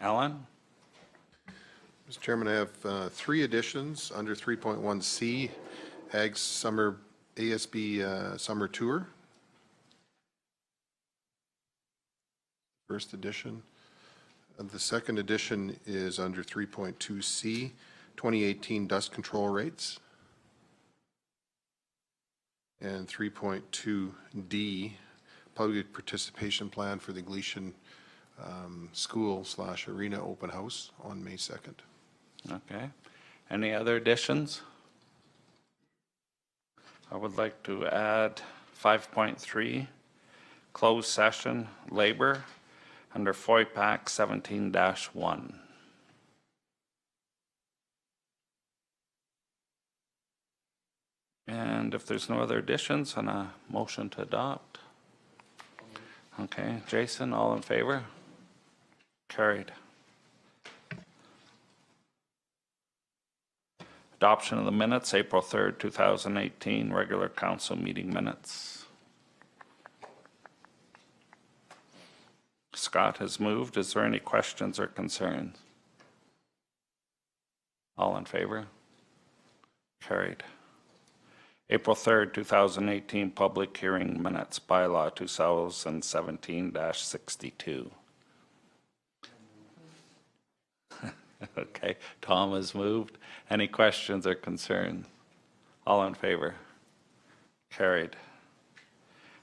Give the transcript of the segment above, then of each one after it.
Alan? Mr. Chairman, I have three additions under 3.1C, Ag Summer ASB Summer Tour. First addition. The second addition is under 3.2C, 2018 dust control rates. And 3.2D, public participation plan for the Gleason School/Arena open house on May 2nd. Okay. Any other additions? I would like to add 5.3, closed session labor under FOIPAC 17-1. And if there's no other additions, on a motion to adopt. Okay, Jason, all in favor? Carried. Adoption of the minutes, April 3rd, 2018, regular council meeting minutes. Scott has moved. Is there any questions or concerns? All in favor? Carried. April 3rd, 2018, public hearing minutes, bylaw 2017-62. Okay, Tom has moved. Any questions or concerns? All in favor? Carried.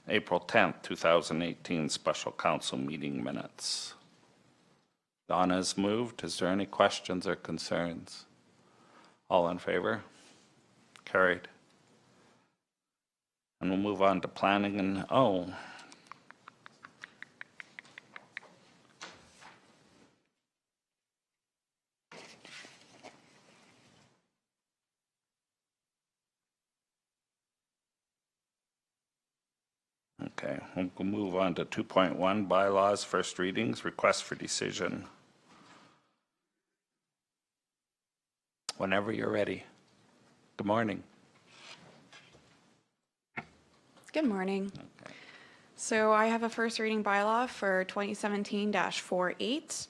April 10th, 2018, special council meeting minutes. Donna has moved. Is there any questions or concerns? All in favor? Carried. And we'll move on to planning and, okay, we'll move on to 2.1, bylaws, first readings, request for decision. Whenever you're ready. Good morning. Good morning. Okay. So I have a first reading bylaw for 2017-48.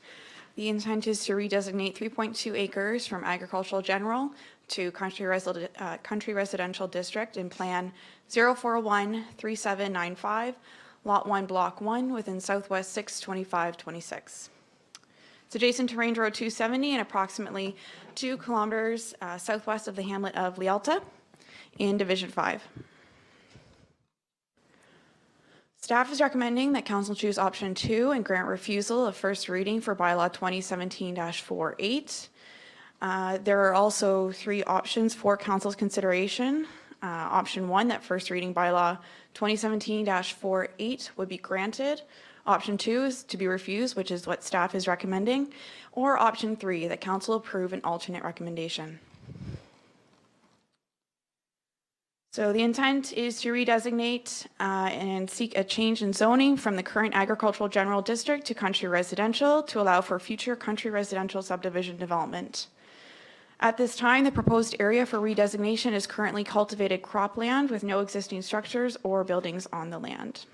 The intent is to redesignate 3.2 acres from agricultural general to country residential district in Plan 0413795, Lot 1, Block 1, within Southwest 62526. It's adjacent to Range Road 270 and approximately 2 kilometers southwest of the hamlet of Lialta in Division 5. Staff is recommending that Council choose option 2 and grant refusal of first reading for bylaw 2017-48. There are also 3 options for Council's consideration. Option 1, that first reading bylaw 2017-48 would be granted. Option 2 is to be refused, which is what staff is recommending. Or option 3, that Council approve an alternate recommendation. So the intent is to redesignate and seek a change in zoning from the current agricultural general district to country residential to allow for future country residential subdivision development. At this time, the proposed area for redesignation is currently cultivated cropland with no existing structures or buildings on the land.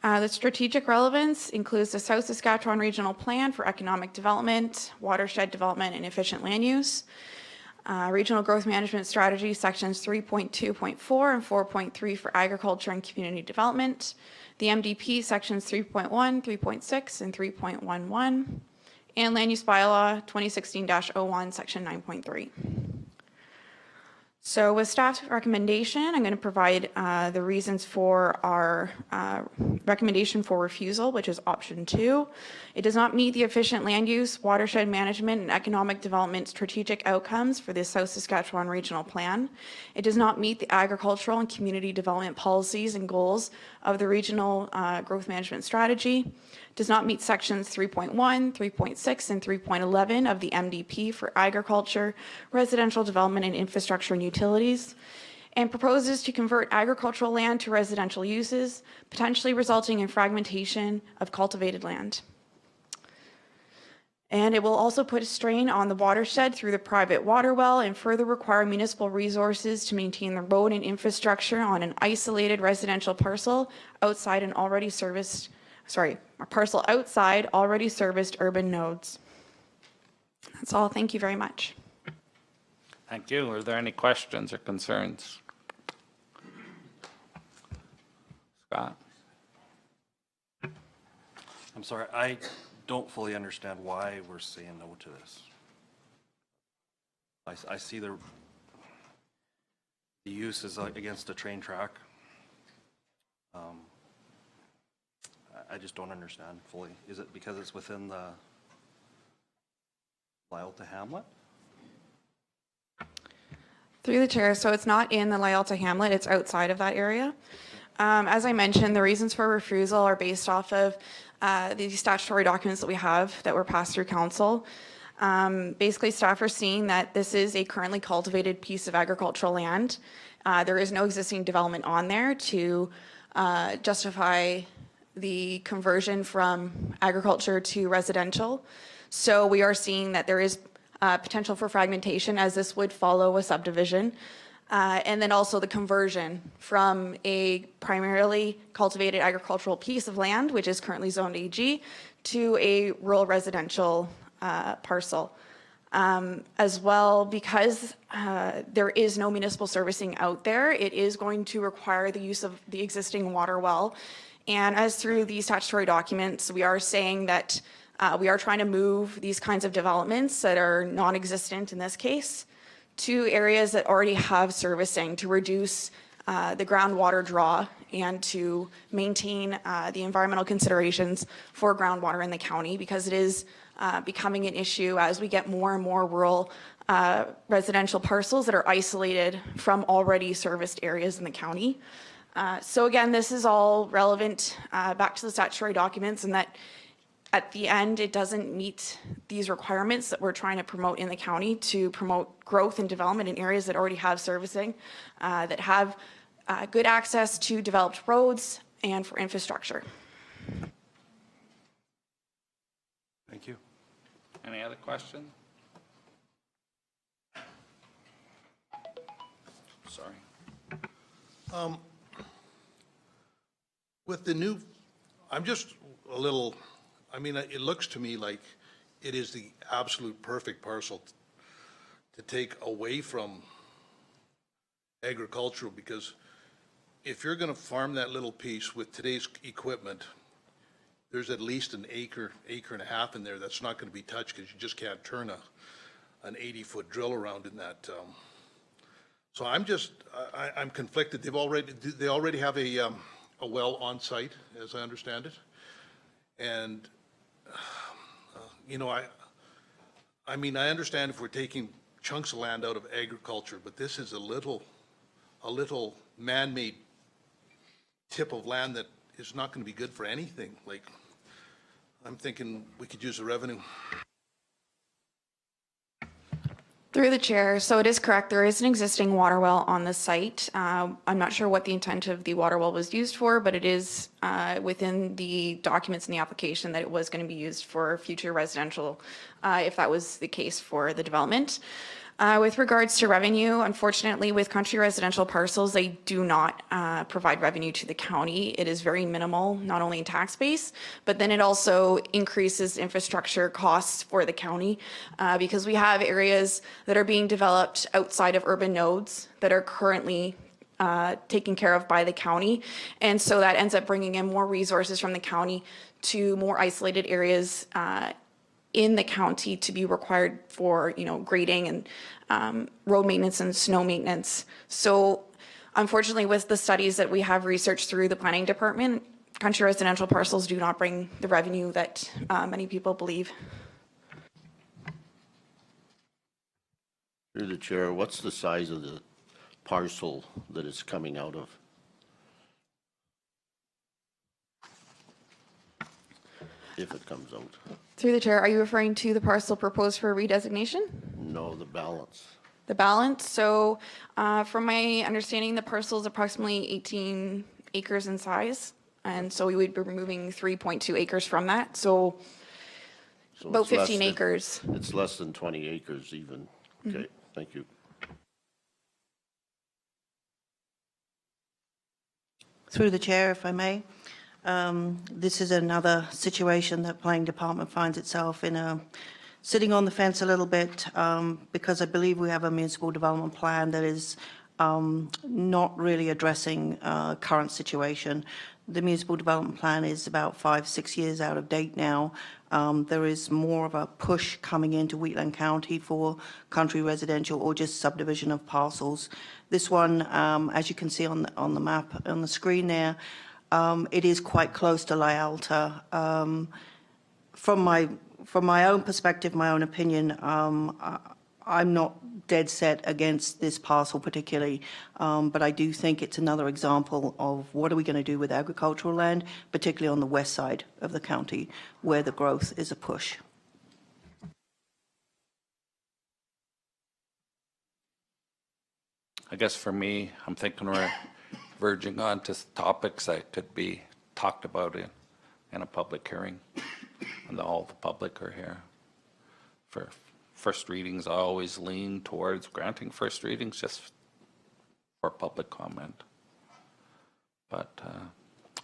The strategic relevance includes the South Saskatchewan Regional Plan for Economic Development, Watershed Development, and Efficient Land Use. Regional Growth Management Strategy Sections 3.2.4 and 4.3 for Agriculture and Community Development. The MDP Sections 3.1, 3.6, and 3.11. And Land Use Bylaw 2016-01, Section 9.3. So with staff's recommendation, I'm going to provide the reasons for our recommendation for refusal, which is option 2. It does not meet the efficient land use, watershed management, and economic development strategic outcomes for the South Saskatchewan Regional Plan. It does not meet the agricultural and community development policies and goals of the Regional Growth Management Strategy. Does not meet sections 3.1, 3.6, and 3.11 of the MDP for agriculture, residential development, and infrastructure and utilities, and proposes to convert agricultural land to residential uses, potentially resulting in fragmentation of cultivated land. And it will also put a strain on the watershed through the private water well and further require municipal resources to maintain the road and infrastructure on an isolated residential parcel outside an already serviced a parcel outside already serviced urban nodes. That's all. Thank you very much. Thank you. Are there any questions or concerns? Scott? I'm sorry, I don't fully understand why we're saying no to this. I see the use is against a train track. I just don't understand fully. Is it because it's within the Lyalta hamlet? Through the chair, so it's not in the Lyalta hamlet, it's outside of that area. As I mentioned, the reasons for refusal are based off of the statutory documents that we have that were passed through council. Basically, staff are seeing that this is a currently cultivated piece of agricultural land. There is no existing development on there to justify the conversion from agriculture to residential. So we are seeing that there is potential for fragmentation, as this would follow a subdivision. And then also the conversion from a primarily cultivated agricultural piece of land, which is currently zoned AG, to a rural residential parcel. As well, because there is no municipal servicing out there, it is going to require the use of the existing water well. And as through the statutory documents, we are saying that we are trying to move these kinds of developments that are non-existent in this case to areas that already have servicing to reduce the groundwater draw and to maintain the environmental considerations for groundwater in the county, because it is becoming an issue as we get more and more rural residential parcels that are isolated from already serviced areas in the county. So again, this is all relevant back to the statutory documents, and that at the end, it doesn't meet these requirements that we're trying to promote in the county to promote growth and development in areas that already have servicing, that have good access to developed roads and for infrastructure. Thank you. Any other questions? Sorry. With the new, I'm just a little, I mean, it looks to me like it is the absolute perfect parcel to take away from agricultural, because if you're going to farm that little piece with today's equipment, there's at least an acre and a half in there that's not going to be touched, because you just can't turn an 80-foot drill around in that. So I'm conflicted. They already have a well on site, as I understand it. And, you know, I mean, I understand if we're taking chunks of land out of agriculture, but this is a little man-made tip of land that is not going to be good for anything. Like, I'm thinking we could use the revenue. Through the chair, so it is correct, there is an existing water well on the site. I'm not sure what the intent of the water well was used for, but it is within the documents in the application that it was going to be used for future residential, if that was the case for the development. With regards to revenue, unfortunately, with country residential parcels, they do not provide revenue to the county. It is very minimal, not only in tax base, but then it also increases infrastructure costs for the county, because we have areas that are being developed outside of urban nodes that are currently taken care of by the county. And so that ends up bringing in more resources from the county to more isolated areas in the county to be required for, you know, grading and road maintenance and snow maintenance. So unfortunately, with the studies that we have researched through the planning department, country residential parcels do not bring the revenue that many people believe. Through the chair, what's the size of the parcel that it's coming out of? If it comes out? Through the chair, are you referring to the parcel proposed for redesignation? No, the balance. The balance, so from my understanding, the parcel is approximately 18 acres in size. And so we would be removing 3.2 acres from that, so about it's less 15 than- acres. It's less than 20 acres even. Okay, thank you. Through the chair, if I may. This is another situation that Planning Department finds itself in sitting on the fence a little bit, because I believe we have a municipal development plan that is not really addressing current situation. The municipal development plan is about 5-6 years out of date now. There is more of a push coming into Wheatland County for country residential or just subdivision of parcels. This one, as you can see on the map on the screen there, it is quite close to Lyalta. From my own perspective, my own opinion, I'm not dead set against this parcel particularly, but I do think it's another example of what are we going to do with agricultural land, particularly on the west side of the county, where the growth is a push. I guess for me, I'm thinking we're verging on to topics that could be talked about in a public hearing, and all the public are here. For first readings, I always lean towards granting first readings just for public comment. But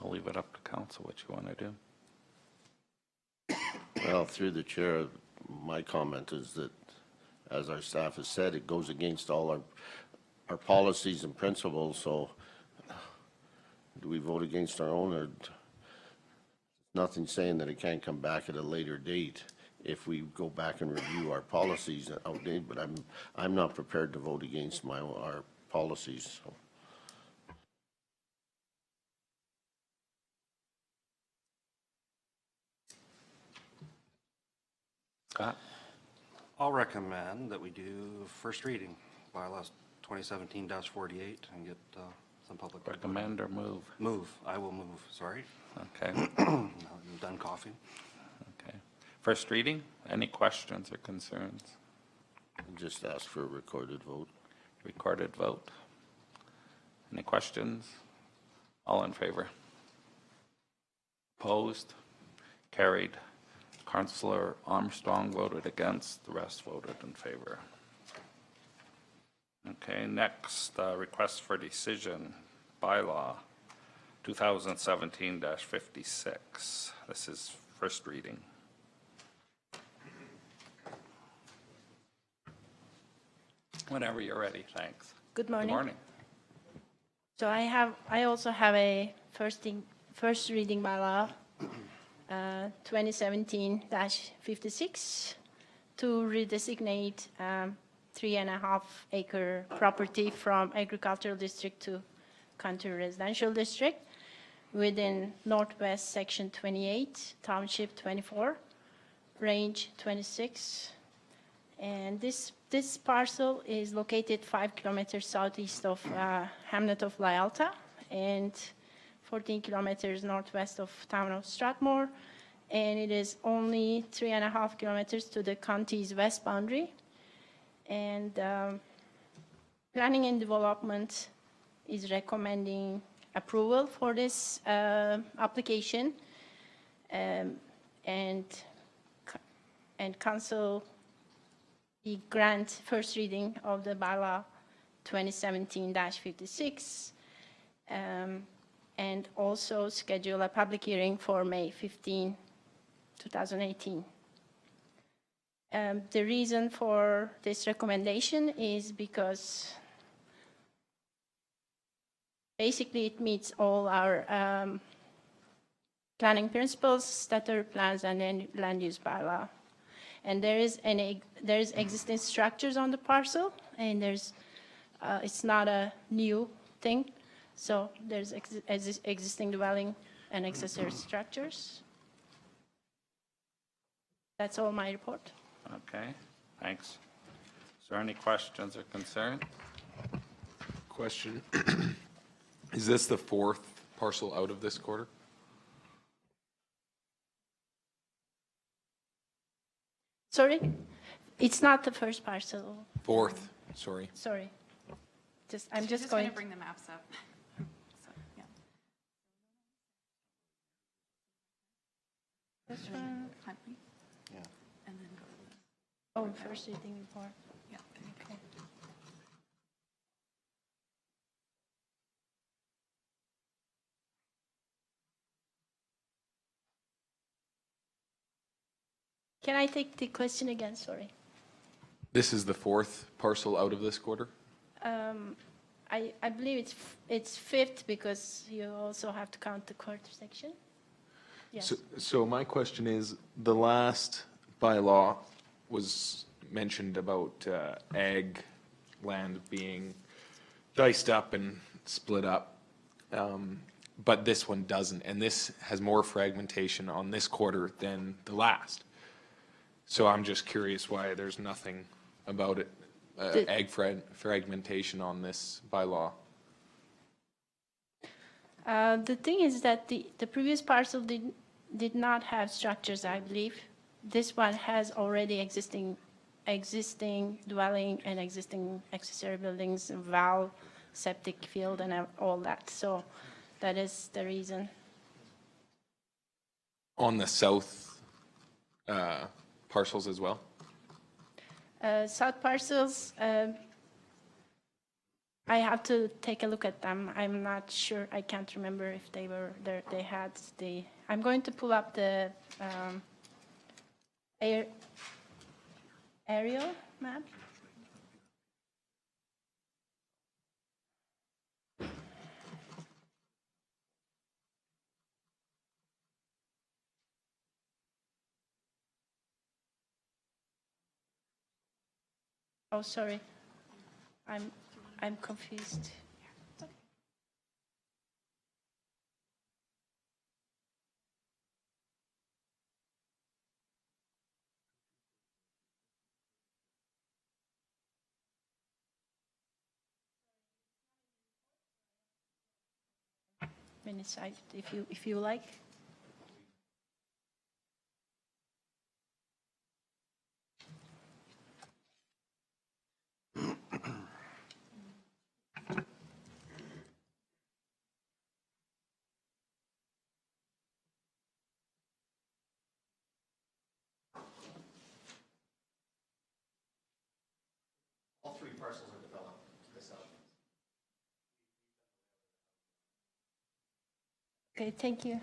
I'll leave it up to council what you want to do. Well, through the chair, my comment is that, as our staff has said, it goes against all our policies and principles, so do we vote against our own, or nothing saying that it can't come back at a later date if we go back and review our policies outdated, but I'm not prepared to vote against our policies. So. Scott? I'll recommend that we do first reading, bylaws 2017-48, and get some public input. Recommend or move? Move. I will move, sorry. Okay. I'm done coughing. Okay. First reading, any questions or concerns? Just ask for a recorded vote. Recorded vote. Any questions? All in favor? Opposed? Carried. Councillor Armstrong voted against, the rest voted in favor. Okay, next, request for decision, bylaw 2017-56. This is first reading. Whenever you're ready, thanks. Good morning. Good morning. So I also have a first reading bylaw 2017-56 to redesignate 3.5 acre property from agricultural district to country residential district within Northwest Section 28, Township 24, Range 26. And this parcel is located 5 kilometers southeast of hamlet of Lyalta and 14 kilometers northwest of town of Strathmore. And it is only 3.5 kilometers to the county's west boundary. And Planning and Development is recommending approval for this application, and council the grant first reading of the bylaw 2017-56, and also schedule a public hearing for May 15, 2018. The reason for this recommendation is because basically it meets all our planning principles, statutory plans, and land use bylaw. And there is existing structures on the parcel, and it's not a new thing. So there's existing dwelling and accessory structures. That's all my report. Okay, thanks. Is there any questions or concerns? Question. Is this the fourth parcel out of this quarter? Sorry? It's not the first parcel. Fourth, sorry. Sorry. I'm just going to bring the maps up. So, yeah. This one. Huntley. Yeah. And then go to the, Oh, first reading report. yeah. Okay. Can I take the question again? Sorry. This is the fourth parcel out of this quarter? I believe it's fifth because you also have to count the quarter section. Yes. So my question is, the last bylaw was mentioned about ag land being diced up and split up, but this one doesn't, and this has more fragmentation on this quarter than the last. So I'm just curious why there's nothing about it, ag fragmentation on this bylaw. The thing is that the previous parcel did not have structures, I believe. This one has already existing dwelling and existing accessory buildings, valve, septic field, and all that. So that is the reason. On the south parcels as well? South parcels, I have to take a look at them. I'm not sure. I can't remember if they were there. They had the. I'm going to pull up the aerial map. Oh, sorry. I'm confused. Minutes, if you like. All three parcels are developed to the south. Okay, thank you.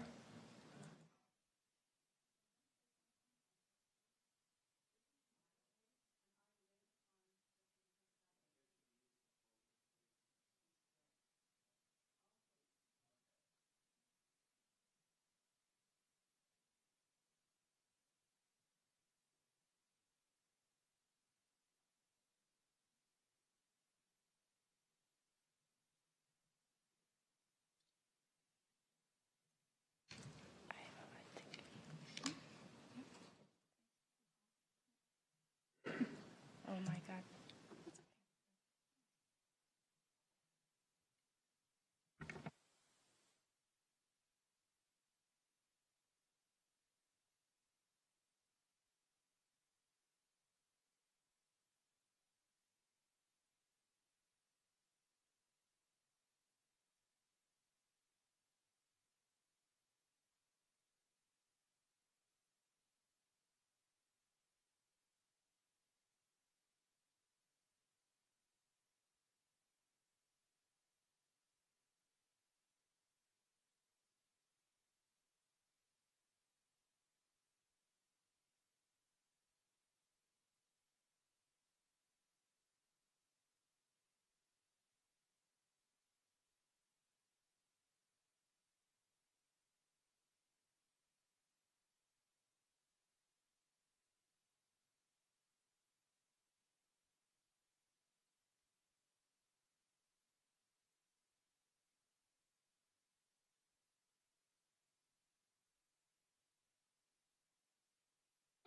Oh my God.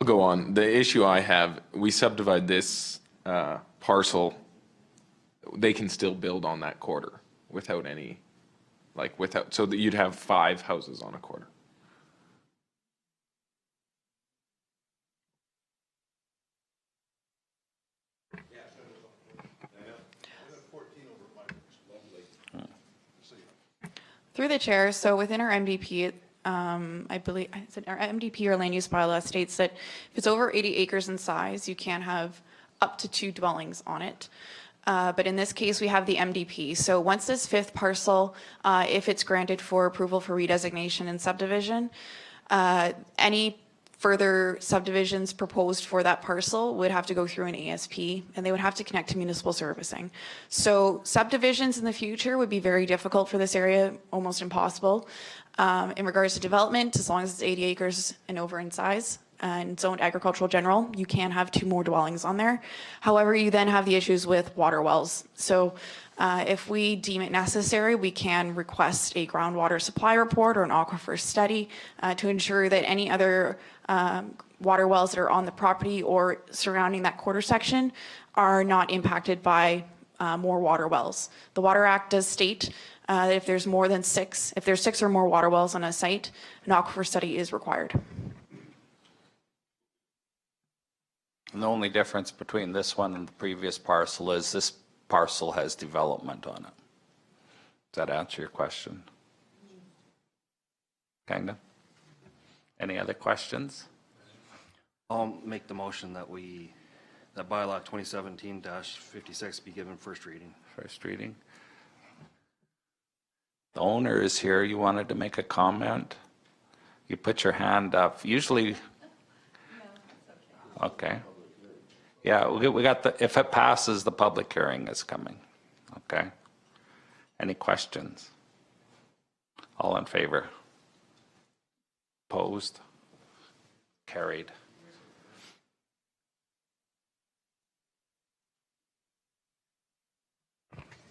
I'll go on. The issue I have, we subdivide this parcel, they can still build on that quarter without any, so that you'd have 5 houses on a quarter. Through the chair, so within our MDP, I believe, our MDP or land use bylaw states that if it's over 80 acres in size, you can have up to 2 dwellings on it. But in this case, we have the MDP. So once this 5th parcel, if it's granted for approval for redesignation and subdivision, any further subdivisions proposed for that parcel would have to go through an ASP, and they would have to connect to municipal servicing. So subdivisions in the future would be very difficult for this area, almost impossible. In regards to development, as long as it's 80 acres and over in size and zoned agricultural general, you can have 2 more dwellings on there. However, you then have the issues with water wells. So if we deem it necessary, we can request a groundwater supply report or an aquifer study to ensure that any other water wells that are on the property or surrounding that quarter section are not impacted by more water wells. The Water Act does state that if there's more than 6, if there's 6 or more water wells on a site, an aquifer study is required. And the only difference between this one and the previous parcel is this parcel has development on it. Does that answer your question? Kinda? Any other questions? I'll make the motion that that bylaw 2017-56 be given first reading. First reading. The owner is here. You wanted to make a comment? You put your hand up. Usually. Okay. Yeah, we got if it passes, the public hearing is coming. Okay. Any questions? All in favor? Opposed? Carried.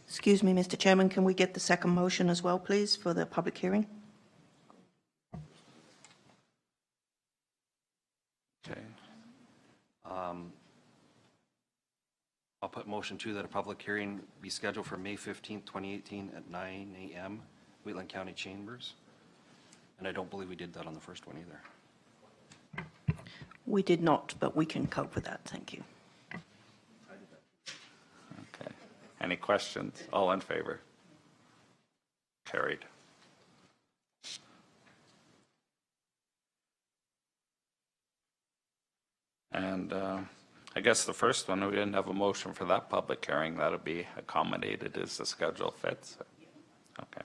Excuse me, Mr. Chairman, can we get the second motion as well, please, for the public hearing? Okay. I'll put motion 2 that a public hearing be scheduled for May 15th, 2018 at 9 a.m. Wheatland County Chambers. And I don't believe we did that on the first one either. We did not, but we can cope with that. Thank you. Okay. Any questions? All in favor? Carried. And I guess the first one, we didn't have a motion for that public hearing. That'll be accommodated as the schedule fits. Okay.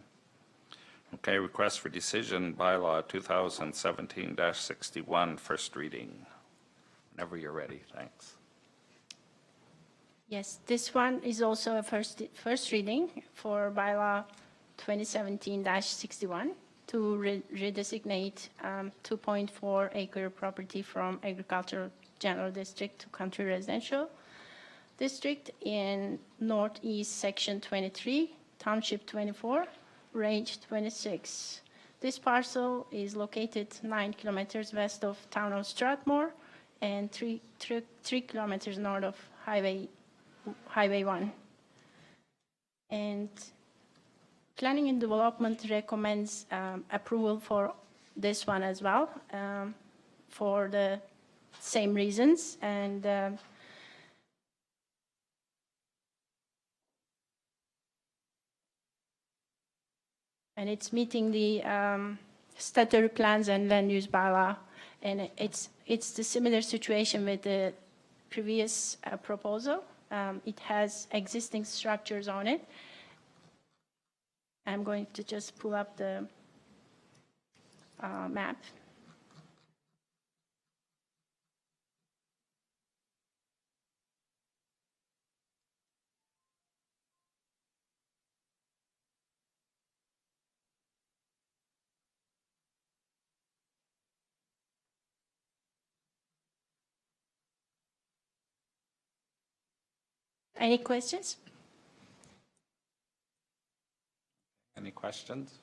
Okay, request for decision, bylaw 2017-61, first reading. Whenever you're ready, thanks. Yes, this one is also a first reading for bylaw 2017-61 to redesignate 2.4 acre property from agricultural general district to country residential district in northeast section 23, township 24, range 26. This parcel is located 9 kilometers west of town of Strathmore and 3 kilometers north of Highway 1. And Planning and Development recommends approval for this one as well for the same reasons. And it's meeting the statutory plans and land use bylaw. And it's the similar situation with the previous proposal. It has existing structures on it. I'm going to just pull up the map. Any questions? Any questions?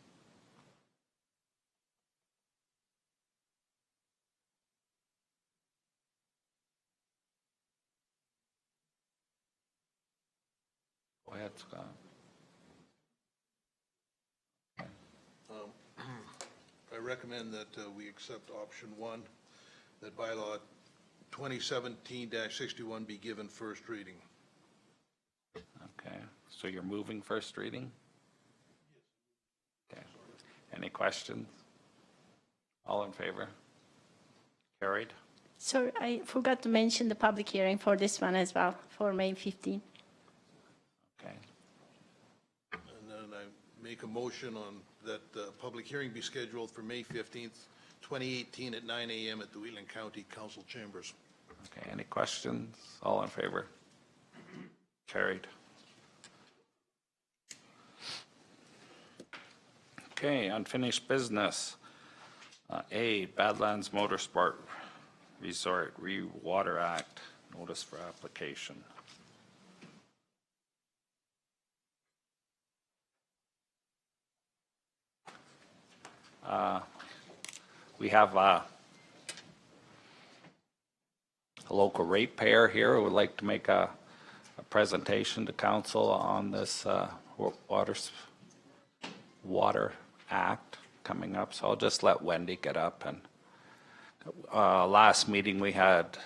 Go ahead, Scott. I recommend that we accept option 1, that bylaw 2017-61 be given first reading. Okay, so you're moving first reading? Okay. Any questions? All in favor? Carried? So I forgot to mention the public hearing for this one as well, for May 15. Okay. And then I make a motion on that the public hearing be scheduled for May 15th, 2018 at 9 a.m. at the Wheatland County Council Chambers. Okay, any questions? All in favor? Carried. Okay, unfinished business. A, Badlands Motorsport Resort Re-Water Act, notice for application. We have a local ratepayer here who would like to make a presentation to council on this Water Act coming up. So I'll just let Wendy get up. And last meeting we had,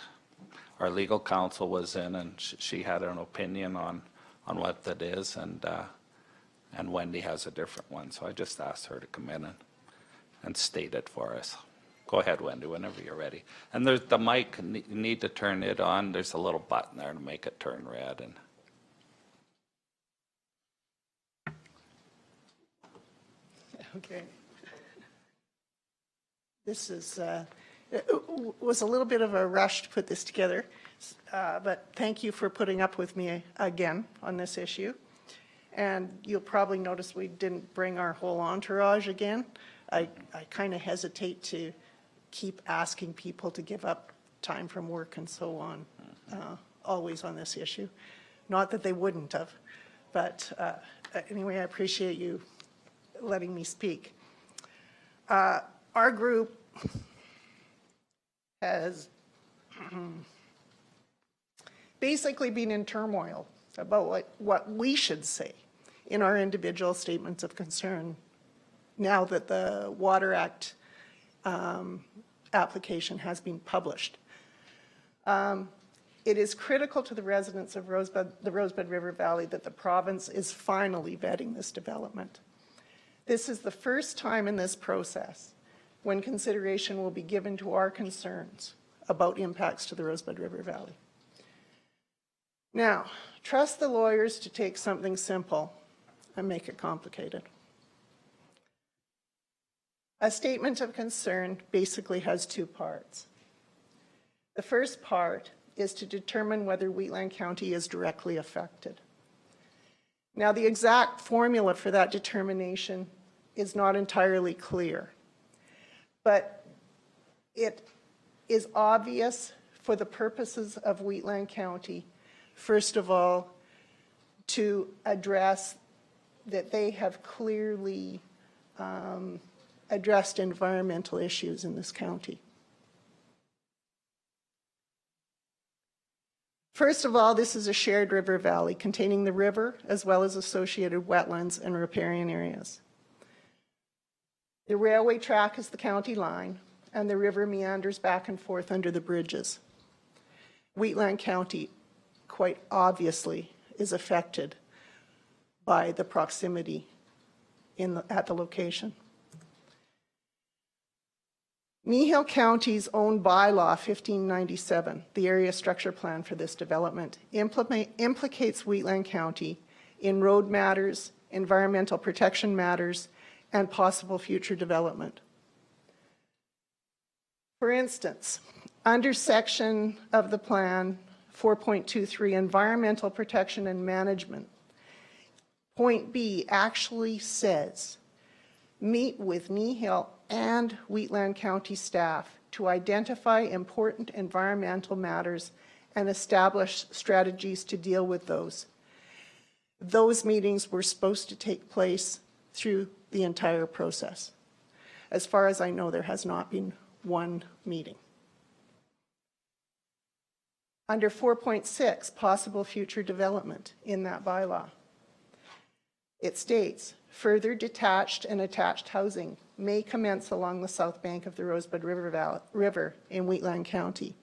our legal counsel was in, and she had an opinion on what that is, and Wendy has a different one. So I just asked her to come in and state it for us. Go ahead, Wendy, whenever you're ready. And there's the mic, you need to turn it on. There's a little button there to make it turn red. And okay. This is, it was a little bit of a rush to put this together, but thank you for putting up with me again on this issue. And you'll probably notice we didn't bring our whole entourage again. I kind of hesitate to keep asking people to give up time from work and so on, always on this issue. Not that they wouldn't have, but anyway, I appreciate you letting me speak. Our group has basically been in turmoil about what we should say in our individual statements of concern now that the Water Act application has been published. It is critical to the residents of the Rosebud River Valley that the province is finally vetting this development. This is the first time in this process when consideration will be given to our concerns about impacts to the Rosebud River Valley. Now, trust the lawyers to take something simple and make it complicated. A statement of concern basically has two parts. The first part is to determine whether Wheatland County is directly affected. Now, the exact formula for that determination is not entirely clear, but it is obvious for the purposes of Wheatland County, first of all, to address that they have clearly addressed environmental issues in this county. First of all, this is a shared river valley containing the river as well as associated wetlands and riparian areas. The railway track is the county line, and the river meanders back and forth under the bridges. Wheatland County, quite obviously, is affected by the proximity at the location. Kneehill County's own bylaw 1597, the area structure plan for this development, implicates Wheatland County in road matters, environmental protection matters, and possible future development. For instance, under section of the plan 4.23, environmental protection and management, point B actually says, meet with Kneehill and Wheatland County staff to identify important environmental matters and establish strategies to deal with those. Those meetings were supposed to take place through the entire process. As far as I know, there has not been one meeting. Under 4.6, possible future development in that bylaw, it states, further detached and attached housing may commence along the south bank of the Rosebud River in Wheatland County.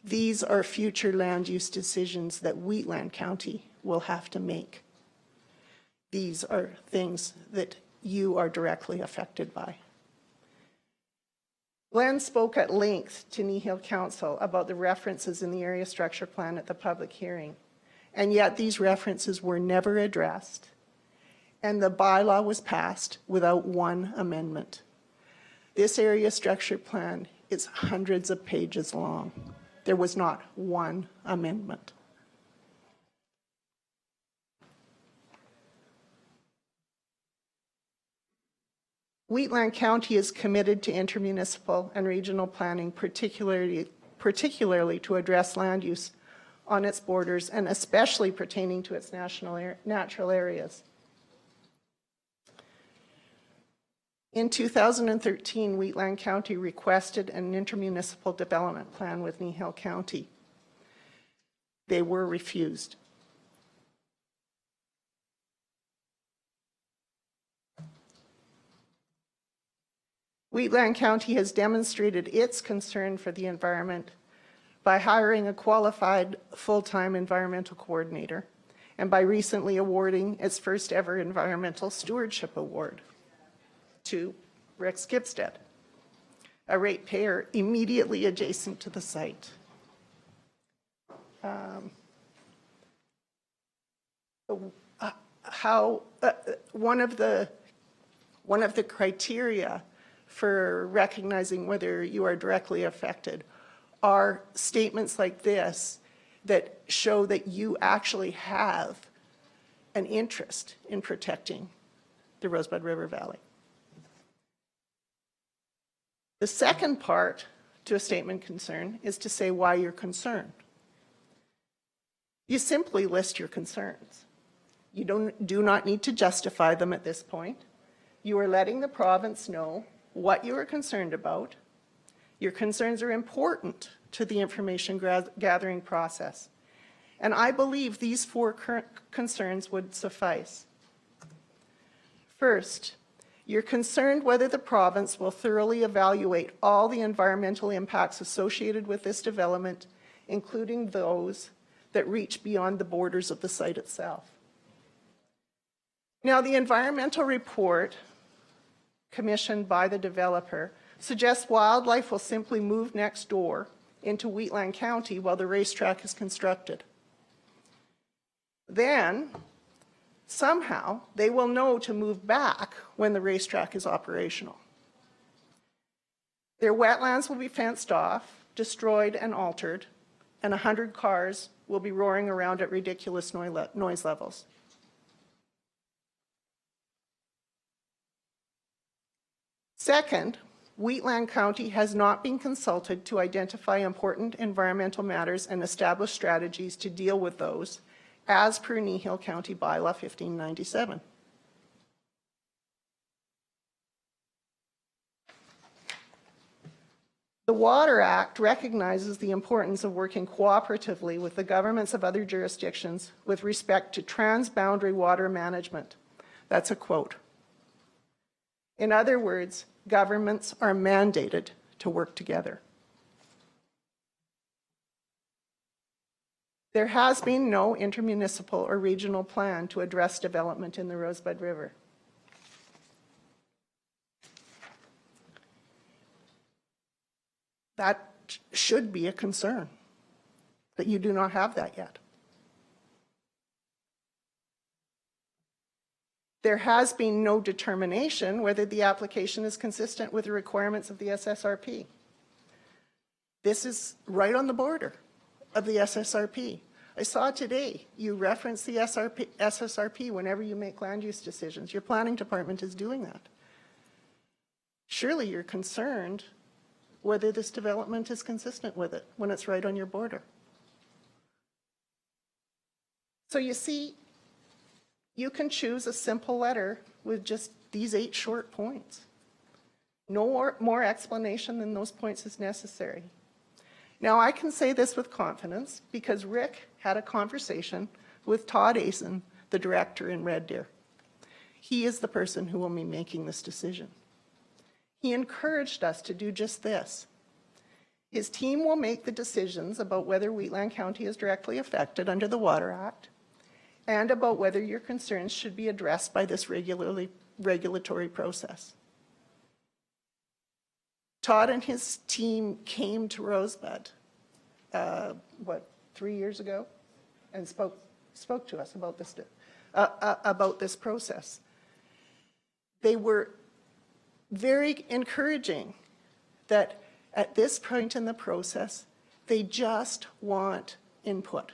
These are future land use decisions that Wheatland County will have to make. These are things that you are directly affected by. Glenn spoke at length to Kneehill Council about the references in the area structure plan at the public hearing, and yet these references were never addressed, and the bylaw was passed without one amendment. This area structure plan is hundreds of pages long. There was not one amendment. Wheatland County is committed to intermunicipal and regional planning, particularly to address land use on its borders and especially pertaining to its natural areas. In 2013, Wheatland County requested an intermunicipal development plan with Kneehill County. They were refused. Wheatland County has demonstrated its concern for the environment by hiring a qualified full-time environmental coordinator and by recently awarding its first ever environmental stewardship award to Rick Skipstead, a ratepayer immediately adjacent to the site. One of the criteria for recognizing whether you are directly affected are statements like this that show that you actually have an interest in protecting the Rosebud River Valley. The second part to a statement of concern is to say why you're concerned. You simply list your concerns. You do not need to justify them at this point. You are letting the province know what you are concerned about. Your concerns are important to the information gathering process. And I believe these four current concerns would suffice. First, you're concerned whether the province will thoroughly evaluate all the environmental impacts associated with this development, including those that reach beyond the borders of the site itself. Now, the environmental report commissioned by the developer suggests wildlife will simply move next door into Wheatland County while the racetrack is constructed. Then, somehow, they will know to move back when the racetrack is operational. Their wetlands will be fenced off, destroyed, and altered, and 100 cars will be roaring around at ridiculous noise levels. Second, Wheatland County has not been consulted to identify important environmental matters and establish strategies to deal with those, as per Kneehill County Bylaw 1597. The Water Act recognizes the importance of working cooperatively with the governments of other jurisdictions with respect to transboundary water management. That's a quote. In other words, governments are mandated to work together. There has been no intermunicipal or regional plan to address development in the Rosebud River. That should be a concern, that you do not have that yet. There has been no determination whether the application is consistent with the requirements of the SSRP. This is right on the border of the SSRP. I saw today you reference the SSRP whenever you make land use decisions. Your planning department is doing that. Surely you're concerned whether this development is consistent with it when it's right on your border. So you see, you can choose a simple letter with just these 8 short points. No more explanation than those points is necessary. Now, I can say this with confidence because Rick had a conversation with Todd Asen, the director in Red Deer. He is the person who will be making this decision. He encouraged us to do just this. His team will make the decisions about whether Wheatland County is directly affected under the Water Act and about whether your concerns should be addressed by this regulatory process. Todd and his team came to Rosebud, 3 years ago, and spoke to us about this process. They were very encouraging that at this point in the process, they just want input.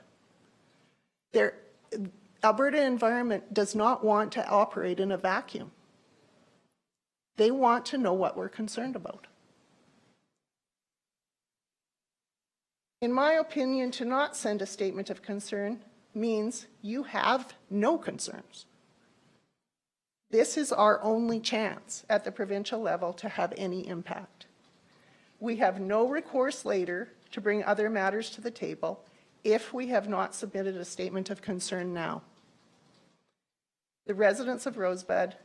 Alberta Environment does not want to operate in a vacuum. They want to know what we're concerned about. In my opinion, to not send a statement of concern means you have no concerns. This is our only chance at the provincial level to have any impact. We have no recourse later to bring other matters to the table if we have not submitted a statement of concern now. The residents of Rosebud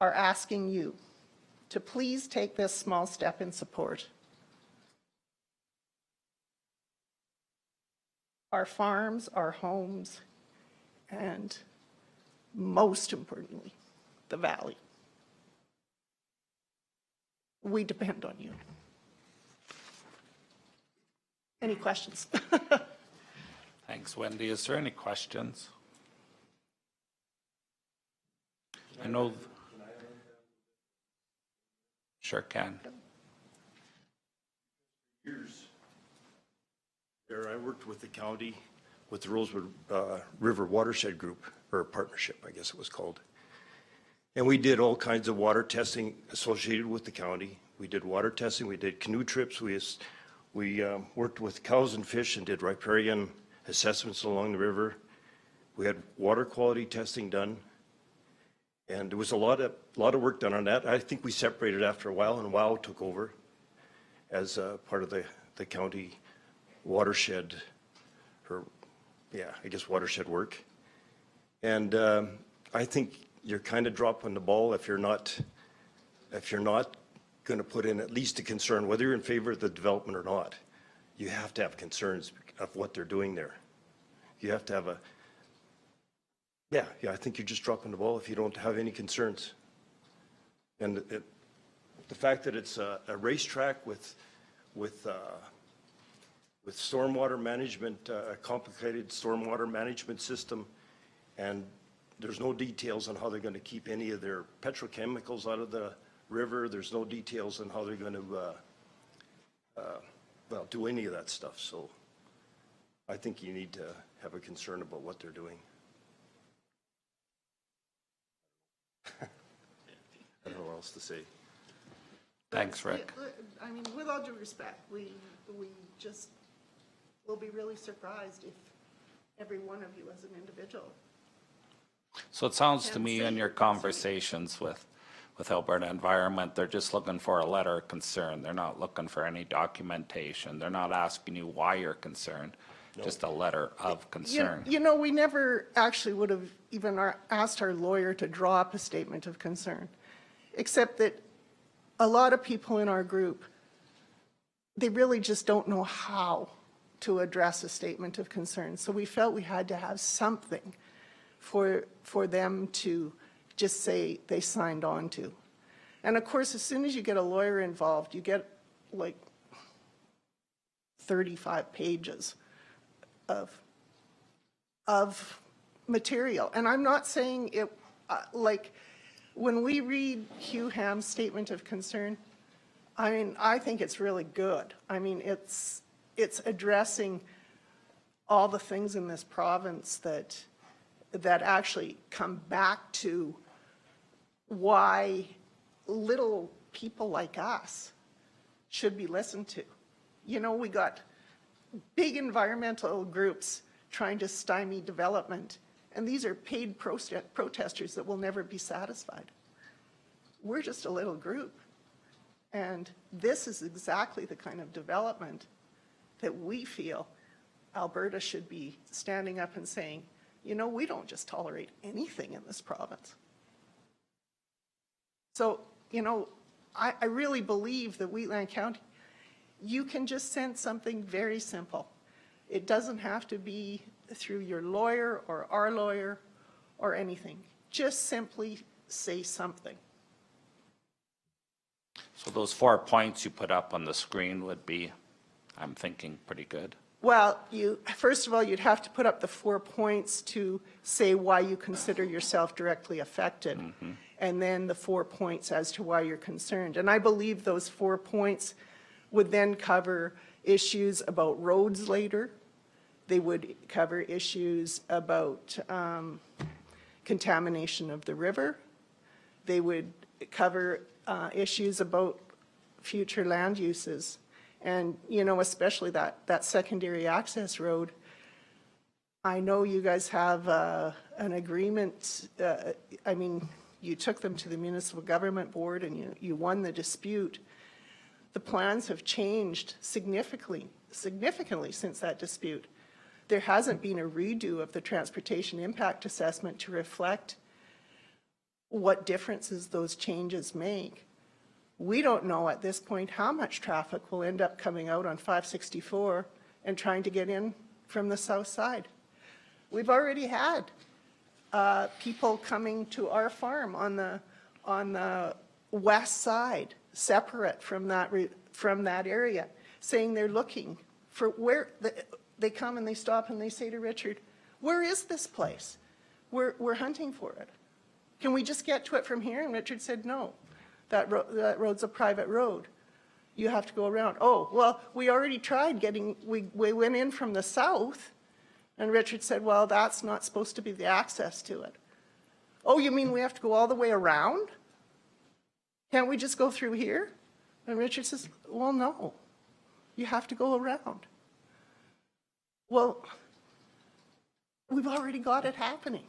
are asking you to please take this small step in support. Our farms, our homes, and most importantly, the valley. We depend on you. Any questions? Thanks, Wendy. Is there any questions? I know. Sure can. Years there, I worked with the county, with the Rosewood River Watershed Group, or Partnership, I guess it was called. And we did all kinds of water testing associated with the county. We did water testing, we did canoe trips, we worked with cows and fish and did riparian assessments along the river. We had water quality testing done. And there was a lot of work done on that. I think we separated after a while, and WOW took over as part of the county watershed, or yeah, I guess watershed work. And I think you're kind of dropping the ball if you're not going to put in at least a concern, whether you're in favor of the development or not. You have to have concerns of what they're doing there. You have to have yeah, I think you're just dropping the ball if you don't have any concerns. And the fact that it's a racetrack with stormwater management, a complicated stormwater management system, and there's no details on how they're going to keep any of their petrochemicals out of the river. There's no details on how they're going to, well, do any of that stuff. So I think you need to have a concern about what they're doing. I don't know what else to say. Thanks, Rick. I mean, with all due respect, we just will be really surprised if every one of you as an individual. So it sounds to me in your conversations with Alberta Environment, they're just looking for a letter of concern. They're not looking for any documentation. They're not asking you why you're concerned, just a letter of concern. You know, we never actually would have even asked our lawyer to draw up a statement of concern, except that a lot of people in our group, they really just don't know how to address a statement of concern. So we felt we had to have something for them to just say they signed on to. And of course, as soon as you get a lawyer involved, you get like 35 pages of material. And I'm not saying it, like, when we read Hugh Ham's statement of concern, I mean, I think it's really good. I mean, it's addressing all the things in this province that actually come back to why little people like us should be listened to. You know, we got big environmental groups trying to stymie development, and these are paid protesters that will never be satisfied. We're just a little group, and this is exactly the kind of development that we feel Alberta should be standing up and saying, you know, we don't just tolerate anything in this province. So, you know, I really believe that Wheatland County, you can just send something very simple. It doesn't have to be through your lawyer or our lawyer or anything. Just simply say something. So those 4 points you put up on the screen would be, I'm thinking, pretty good. Well, first of all, you'd have to put up the 4 points to say why you consider yourself directly affected. and then the 4 points as to why you're concerned. And I believe those 4 points would then cover issues about roads later. They would cover issues about contamination of the river. They would cover issues about future land uses. And, you know, especially that secondary access road. I know you guys have an agreement. I mean, you took them to the municipal government board and you won the dispute. The plans have changed significantly since that dispute. There hasn't been a redo of the transportation impact assessment to reflect what differences those changes make. We don't know at this point how much traffic will end up coming out on 564 and trying to get in from the south side. We've already had people coming to our farm on the west side, separate from that area, saying they're looking for where they come and they stop and they say to Richard, "Where is this place? We're hunting for it. Can we just get to it from here?" And Richard said, "No, that road's a private road. You have to go around." "Oh, well, we already tried getting. We went in from the south." And Richard said, "Well, that's not supposed to be the access to it." "Oh, you mean we have to go all the way around? Can't we just go through here?" And Richard says, "Well, no, you have to go around." Well, we've already got it happening.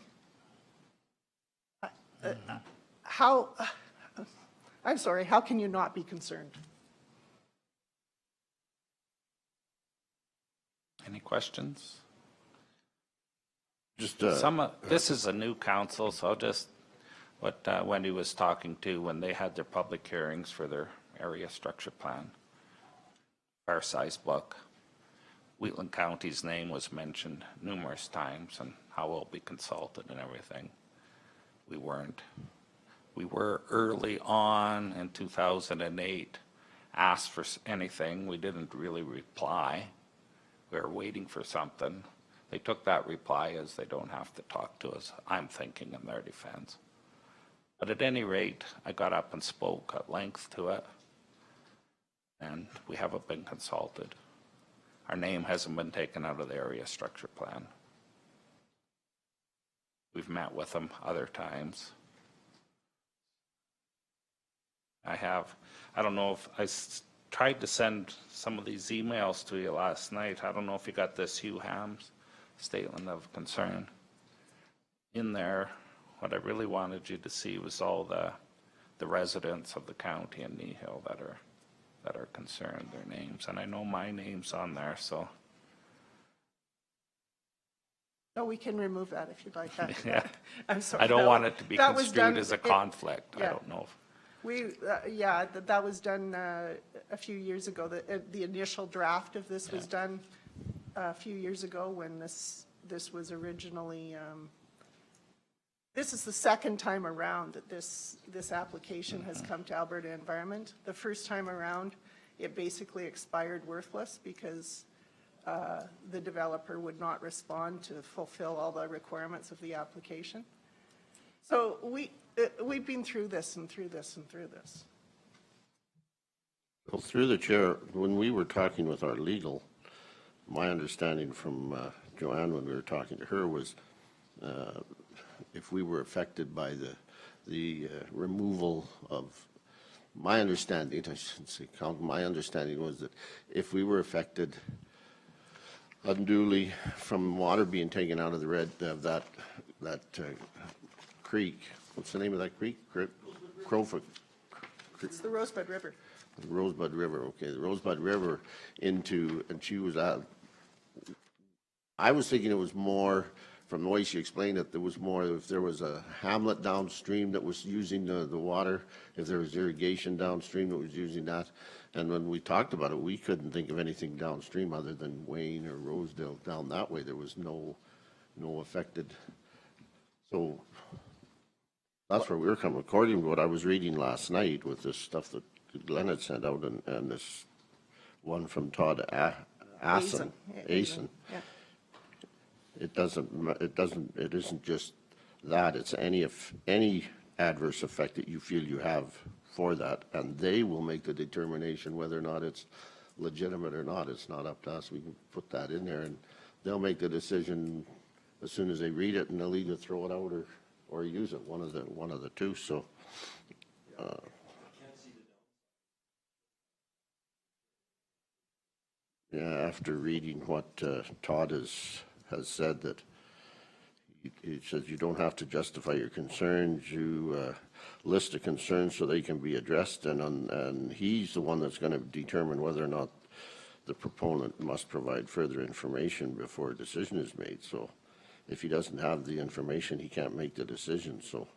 I'm sorry, how can you not be concerned? Any questions? Just, This is a new council, so just what Wendy was talking to when they had their public hearings for their area structure plan. Fair size book. Wheatland County's name was mentioned numerous times and how we'll be consulted and everything. We weren't. We were early on in 2008 asked for anything. We didn't really reply. We were waiting for something. They took that reply as they don't have to talk to us, I'm thinking, in their defense. But at any rate, I got up and spoke at length to it, and we haven't been consulted. Our name hasn't been taken out of the area structure plan. We've met with them other times. I don't know if I tried to send some of these emails to you last night. I don't know if you got this Hugh Hams statement of concern. In there, what I really wanted you to see was all the residents of the county in Nehill that are concerned, their names. And I know my name's on there, so. No, we can remove that if you'd like. Yeah. I'm sorry. I don't want it to be that was construed done- as a conflict. yeah. I don't know. That was done a few years ago. The initial draft of this was done a few years ago when this was originally, this is the second time around that this application has come to Alberta Environment. The first time around, it basically expired worthless because the developer would not respond to fulfill all the requirements of the application. So we've been through this and through this and through this. well, through the chair, when we were talking with our legal, my understanding from Joanne when we were talking to her was if we were affected by the removal of, my understanding, I shouldn't say count, my understanding was that if we were affected unduly from water being taken out of that creek, what's the name of that creek? Crowfoot. It's the Rosebud River. Rosebud River, okay, the Rosebud River into, and she was out. I was thinking it was more, from the way she explained it, there was more, if there was a hamlet downstream that was using the water, if there was irrigation downstream that was using that. And when we talked about it, we couldn't think of anything downstream other than Wayne or Rosedale down that way. There was no affected. So that's where we were coming. According to what I was reading last night with this stuff that Glenn had sent out and this one from Todd Asen. Yeah. It isn't just that, it's any adverse effect that you feel you have for that, and they will make the determination whether or not it's legitimate or not. It's not up to us. We can put that in there, and they'll make the decision as soon as they read it, and they'll either throw it out or use it, one of the two. So yeah, after reading what Todd has said, that he says you don't have to justify your concerns. You list the concerns so they can be addressed, and he's the one that's going to determine whether or not the proponent must provide further information before a decision is made. So if he doesn't have the information, he can't make the decision. So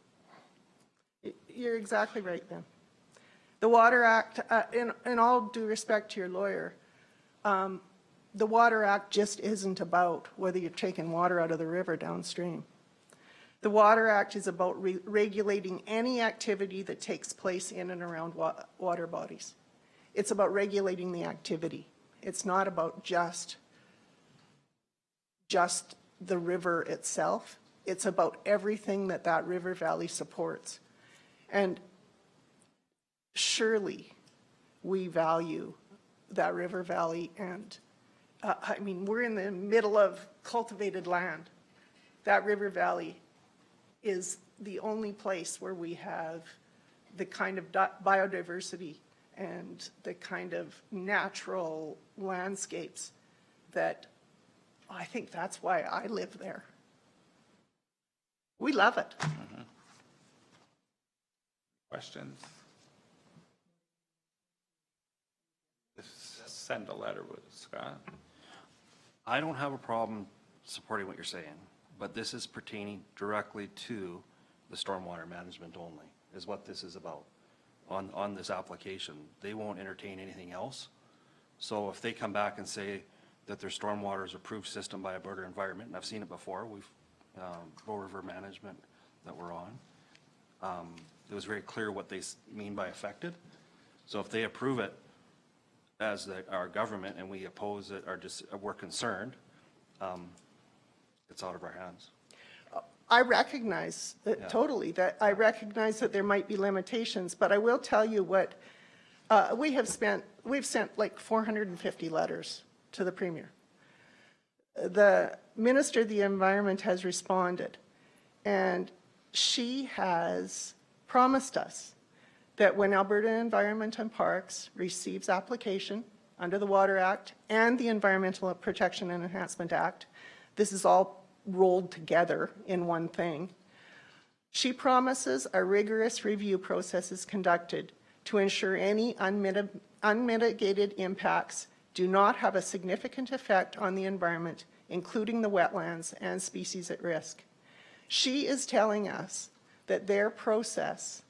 You're exactly right, Ben. The Water Act, in all due respect to your lawyer, the Water Act just isn't about whether you're taking water out of the river downstream. The Water Act is about regulating any activity that takes place in and around water bodies. It's about regulating the activity. It's not about just the river itself. It's about everything that river valley supports. And surely we value that river valley, and I mean, we're in the middle of cultivated land. That river valley is the only place where we have the kind of biodiversity and the kind of natural landscapes that I think that's why I live there. We love it. Questions? Send a letter with Scott. I don't have a problem supporting what you're saying, but this is pertaining directly to the stormwater management only, is what this is about on this application. They won't entertain anything else. So if they come back and say that their stormwater is approved system by Alberta Environment, and I've seen it before, we've, Bow River Management that we're on, it was very clear what they mean by affected. So if they approve it as our government and we oppose it or just we're concerned, it's out of our hands. I recognize that totally, that I recognize that there might be limitations, but I will tell you what, we've sent like 450 letters to the Premier. The Minister of the Environment has responded, and she has promised us that when Alberta Environment and Parks receives application under the Water Act and the Environmental Protection and Enhancement Act, this is all rolled together in one thing. She promises a rigorous review process is conducted to ensure any unmitigated impacts do not have a significant effect on the environment, including the wetlands and species at risk. She is telling us that their process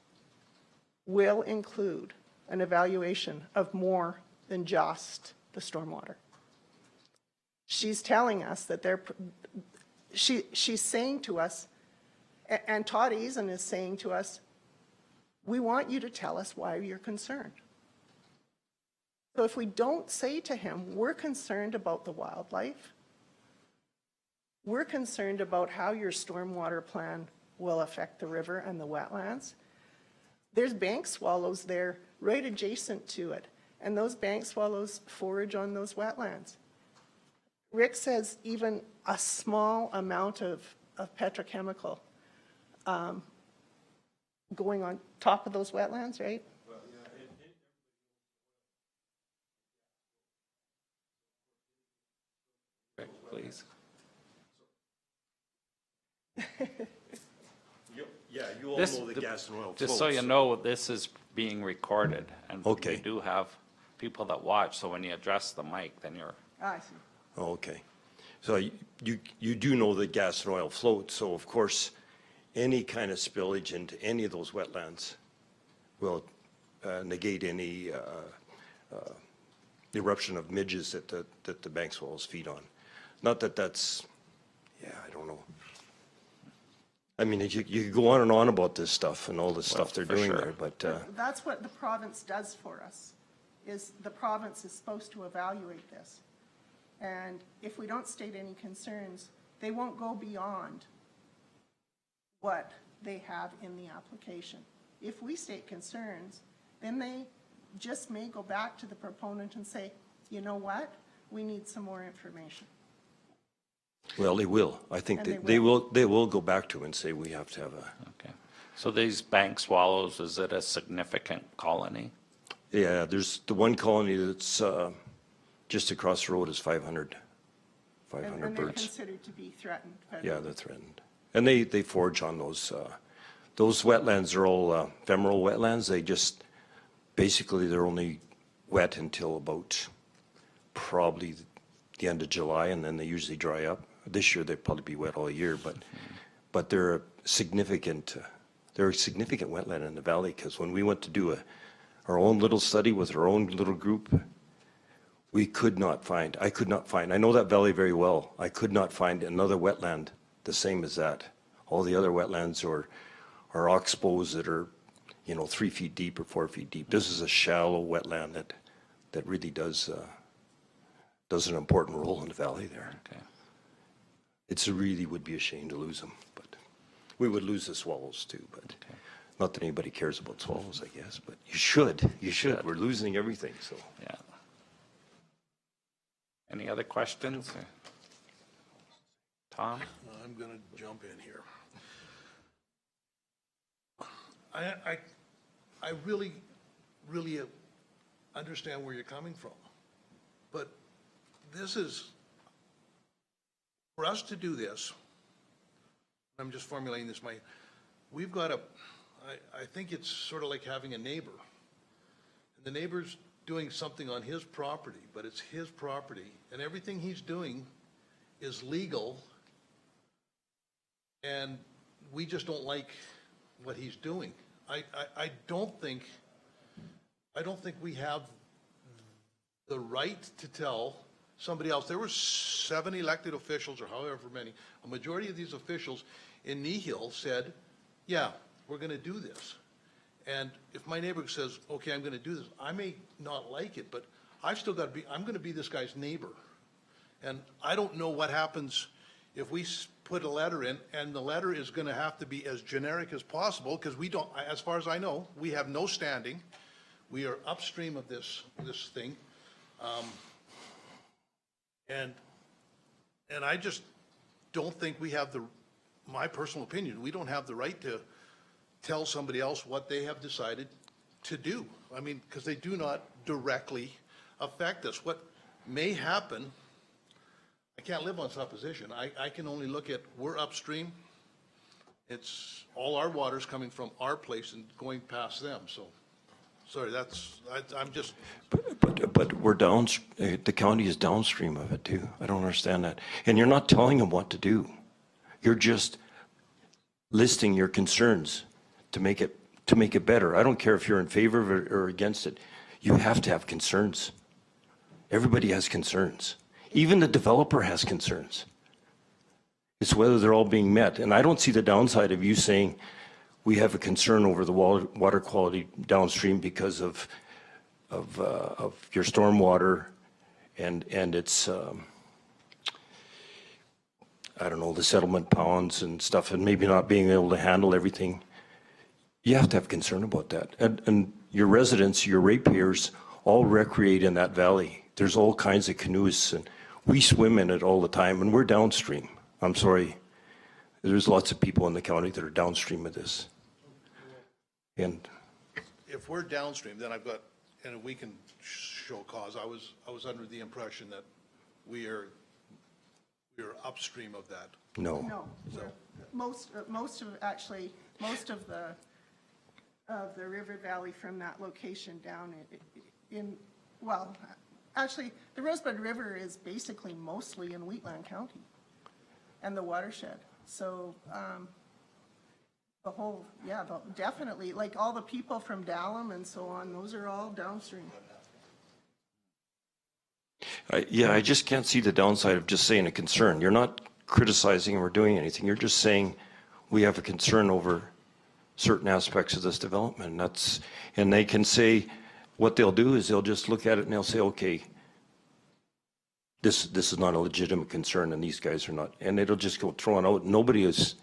will include an evaluation of more than just the stormwater. She's telling us that she's saying to us, and Todd Eason is saying to us, we want you to tell us why you're concerned. So if we don't say to him, we're concerned about the wildlife, we're concerned about how your stormwater plan will affect the river and the wetlands. There's bank swallows there right adjacent to it, and those bank swallows forage on those wetlands. Rick says even a small amount of petrochemical going on top of those wetlands, right? Rick, please. Yeah, you all This- know the gas and oil flows. Just so you know, this is being recorded, and Okay. we do have people that watch, so when you address the mic, then you're, I see. Oh, okay. So you do know that gas and oil floats, so of course, any kind of spillage into any of those wetlands will negate any eruption of midges that the bank swallows feed on. Not that that's, yeah, I don't know. I mean, you could go on and on about this stuff and all the stuff they're for doing sure. there, but That's what the province does for us, is the province is supposed to evaluate this. And if we don't state any concerns, they won't go beyond what they have in the application. If we state concerns, then they just may go back to the proponent and say, you know what, we need some more information. Well, they will. I think And that they they will go back to and say, we have to have a, Okay. So these bank swallows, is it a significant colony? yeah, there's the one colony that's just across the road is 500 And they're birds. considered to be threatened. Yeah, they're threatened. And they forage on those wetlands are all ephemeral wetlands. They just, basically, they're only wet until about probably the end of July, and then they usually dry up. This year, they'd probably be wet all year, but they're a significant wetland in the valley, because when we went to do our own little study with our own little group, I could not find, I know that valley very well. I could not find another wetland the same as that. All the other wetlands are oxbows that are, 3 feet deep or 4 feet deep. This is a shallow wetland that really does an important role in the valley there. Okay. It's really would be a shame to lose them, but we would lose the swallows too, but not that anybody cares about swallows, I guess, but you should. We're losing everything, so. Yeah. Any other questions? or- Tom? I'm going to jump in here. I really, really understand where you're coming from. But this is, for us to do this, I'm just formulating this, we've got I think it's sort of like having a neighbor. And the neighbor's doing something on his property, but it's his property, and everything he's doing is legal, and we just don't like what he's doing. I don't think we have the right to tell somebody else. There were 7 elected officials, or however many, a majority of these officials in Nihil said, yeah, we're going to do this. And if my neighbor says, okay, I'm going to do this, I may not like it, but I've still got to I'm going to be this guy's neighbor. And I don't know what happens if we put a letter in, and the letter is going to have to be as generic as possible, because we don't, as far as I know, we have no standing. We are upstream of this thing. And I just don't think we have my personal opinion, we don't have the right to tell somebody else what they have decided to do. I mean, because they do not directly affect us. What may happen, I can't live on supposition. I can only look at, we're upstream. It's all our water's coming from our place and going past them. So, sorry, I'm just. But we're the county is downstream of it too. I don't understand that. And you're not telling them what to do. You're just listing your concerns to make it better. I don't care if you're in favor of it or against it. You have to have concerns. Everybody has concerns. Even the developer has concerns. It's whether they're all being met. And I don't see the downside of you saying we have a concern over the water quality downstream because of your stormwater and its I don't know, the settlement ponds and stuff, and maybe not being able to handle everything. You have to have concern about that. And your residents, your ratepayers, all recreate in that valley. There's all kinds of canoes, and we swim in it all the time, and we're downstream. I'm sorry. There's lots of people in the county that are downstream of this. And If we're downstream, then and we can show cause. I was under the impression that we are upstream of that. no. No, most of the river valley from that location down actually, the Rosebud River is basically mostly in Wheatland County and the watershed. So, definitely, like all the people from Dallam and so on, those are all downstream. I just can't see the downside of just saying a concern. You're not criticizing or doing anything. You're just saying we have a concern over certain aspects of this development. And they can say, what they'll do is they'll just look at it and they'll say, okay, this is not a legitimate concern and these guys are not. And it'll just go thrown out. Nobody is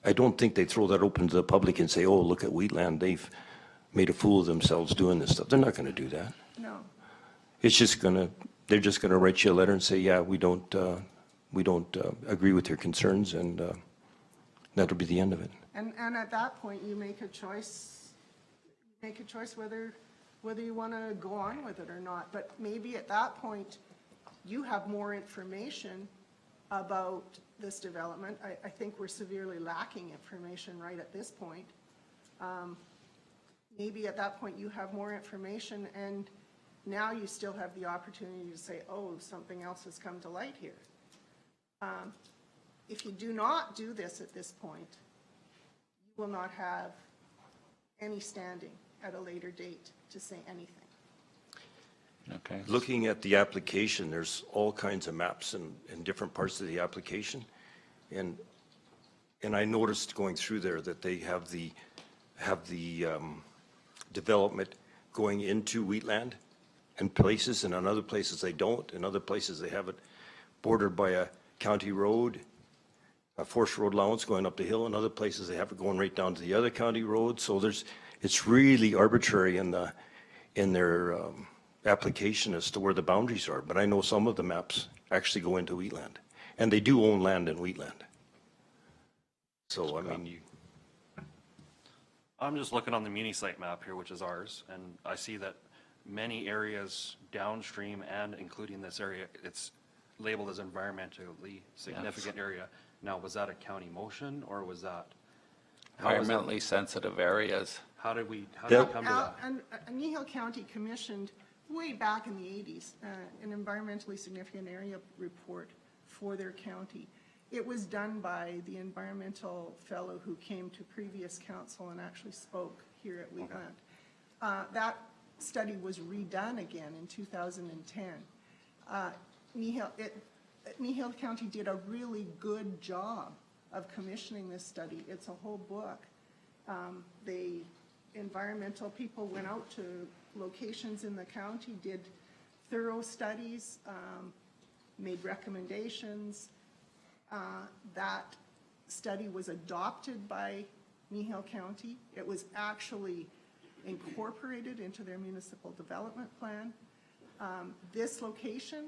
I don't think they throw that open to the public and say, oh, look at Wheatland, they've made a fool of themselves doing this stuff. They're not going to do that. No. It's just they're just going to write you a letter and say, yeah, we don't agree with your concerns, and that'll be the end of it. And at that point, you make a choice whether you want to go on with it or not. But maybe at that point, you have more information about this development. I think we're severely lacking information right at this point. Maybe at that point, you have more information, and now you still have the opportunity to say, oh, something else has come to light here. If you do not do this at this point, you will not have any standing at a later date to say anything. Okay. Looking at the application, there's all kinds of maps in different parts of the application. And I noticed going through there that they have the development going into Wheatland in places, and in other places they don't. In other places they have it bordered by a county road, a forest road allowance going up the hill. In other places they have it going right down to the other county road. So it's really arbitrary in their application as to where the boundaries are. But I know some of the maps actually go into Wheatland, and they do own land in Wheatland. So, I mean, I'm just looking on the muni site map here, which is ours, and I see that many areas downstream and including this area, it's labeled as environmentally significant area. Now, was that a county motion, or was that? Environmentally sensitive areas. How did we come to that? And Kneehill County commissioned way back in the 80s an environmentally significant area report for their county. It was done by the environmental fellow who came to previous council and actually spoke here at Wheatland. That study was redone again in 2010. Kneehill County did a really good job of commissioning this study. It's a whole book. The environmental people went out to locations in the county, did thorough studies, made recommendations. That study was adopted by Kneehill County. It was actually incorporated into their municipal development plan. This location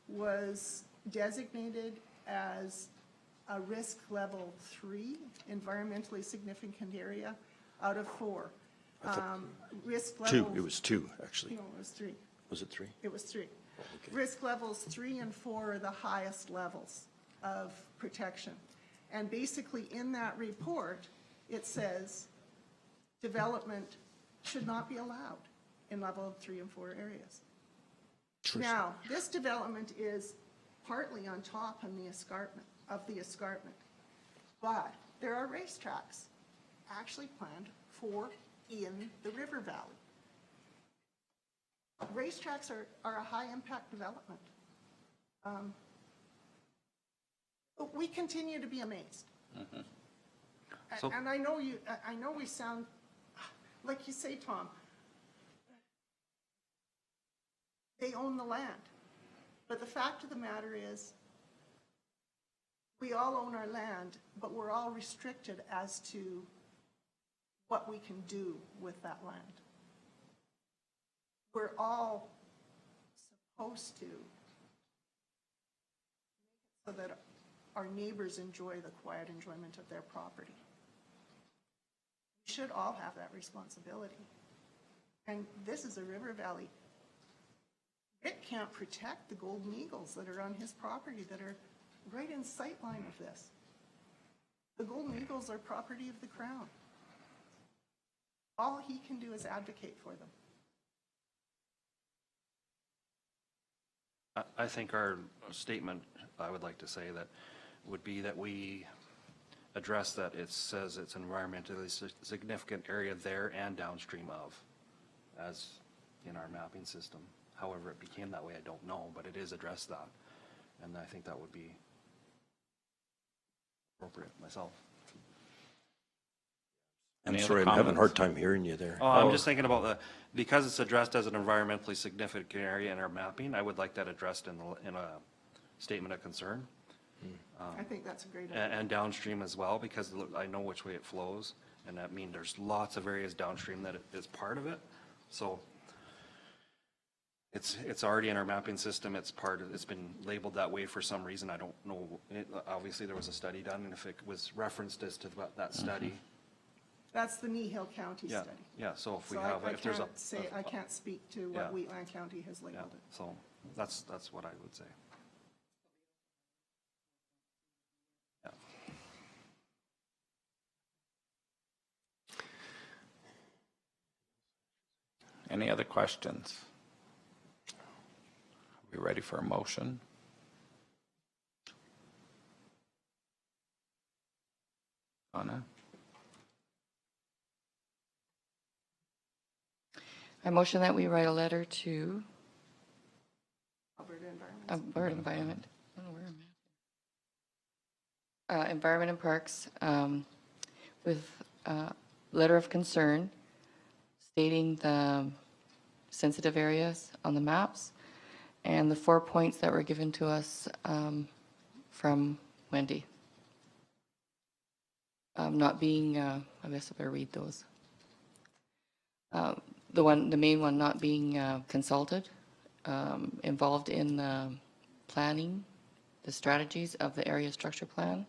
was designated as a risk level 3 environmentally significant area out of 4. Risk levels. 2, it was 2, actually. No, it was 3. Was it 3? It was 3. Risk levels 3 and 4 are the highest levels of protection. And basically in that report, it says development should not be allowed in level 3 and 4 areas. Now, this development is partly on top of the escarpment, but there are racetracks actually planned for in the river valley. Racetracks are a high-impact development. We continue to be amazed. So- And I know we sound, like you say, Tom, they own the land. But the fact of the matter is, we all own our land, but we're all restricted as to what we can do with that land. We're all supposed to so that our neighbors enjoy the quiet enjoyment of their property. We should all have that responsibility. And this is a river valley. It can't protect the golden eagles that are on his property that are right in sight line of this. The golden eagles are property of the Crown. All he can do is advocate for them. I think our statement, I would like to say that, would be that we address that it says it's environmentally significant area there and downstream of, as in our mapping system. However it became that way, I don't know, but it is addressed that. And I think that would be appropriate myself. I'm Any sorry, other I'm having a hard comments? time hearing you there. Oh, I'm just thinking about because it's addressed as an environmentally significant area in our mapping, I would like that addressed in a statement of concern. I think that's a great and, idea. and downstream as well, because I know which way it flows, and I mean, there's lots of areas downstream that is part of it, so it's already in our mapping system, it's been labeled that way for some reason, I don't know, obviously there was a study done, and if it was referenced as to that study, That's the Kneehill County yeah, study. yeah, so if we So have, I if there's a. can't say, I can't speak to Yeah. what Wheatland County has Yeah, labeled it. so that's what I would say. Yeah. Any other questions? Are we ready for a motion? Anna? I motion that we write a letter to Alberta Environment. Alberta Environment. I don't know where I'm at. Environment and Parks with a letter of concern stating the sensitive areas on the maps and the 4 points that were given to us from Wendy. Not being, I guess I better read those. The main one not being consulted, involved in the planning, the strategies of the area structure plan.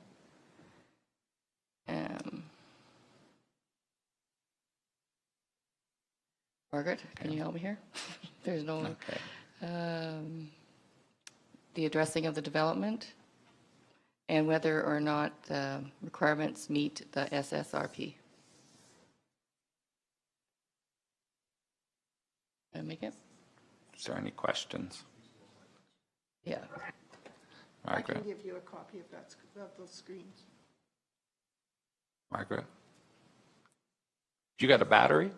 Margaret, can you help me here? There's no, the addressing of the development and whether or not the requirements meet the SSRP. Did I make it? Is there any questions? Yeah. I can Margaret? give you a copy of those screens. Margaret? You got a battery?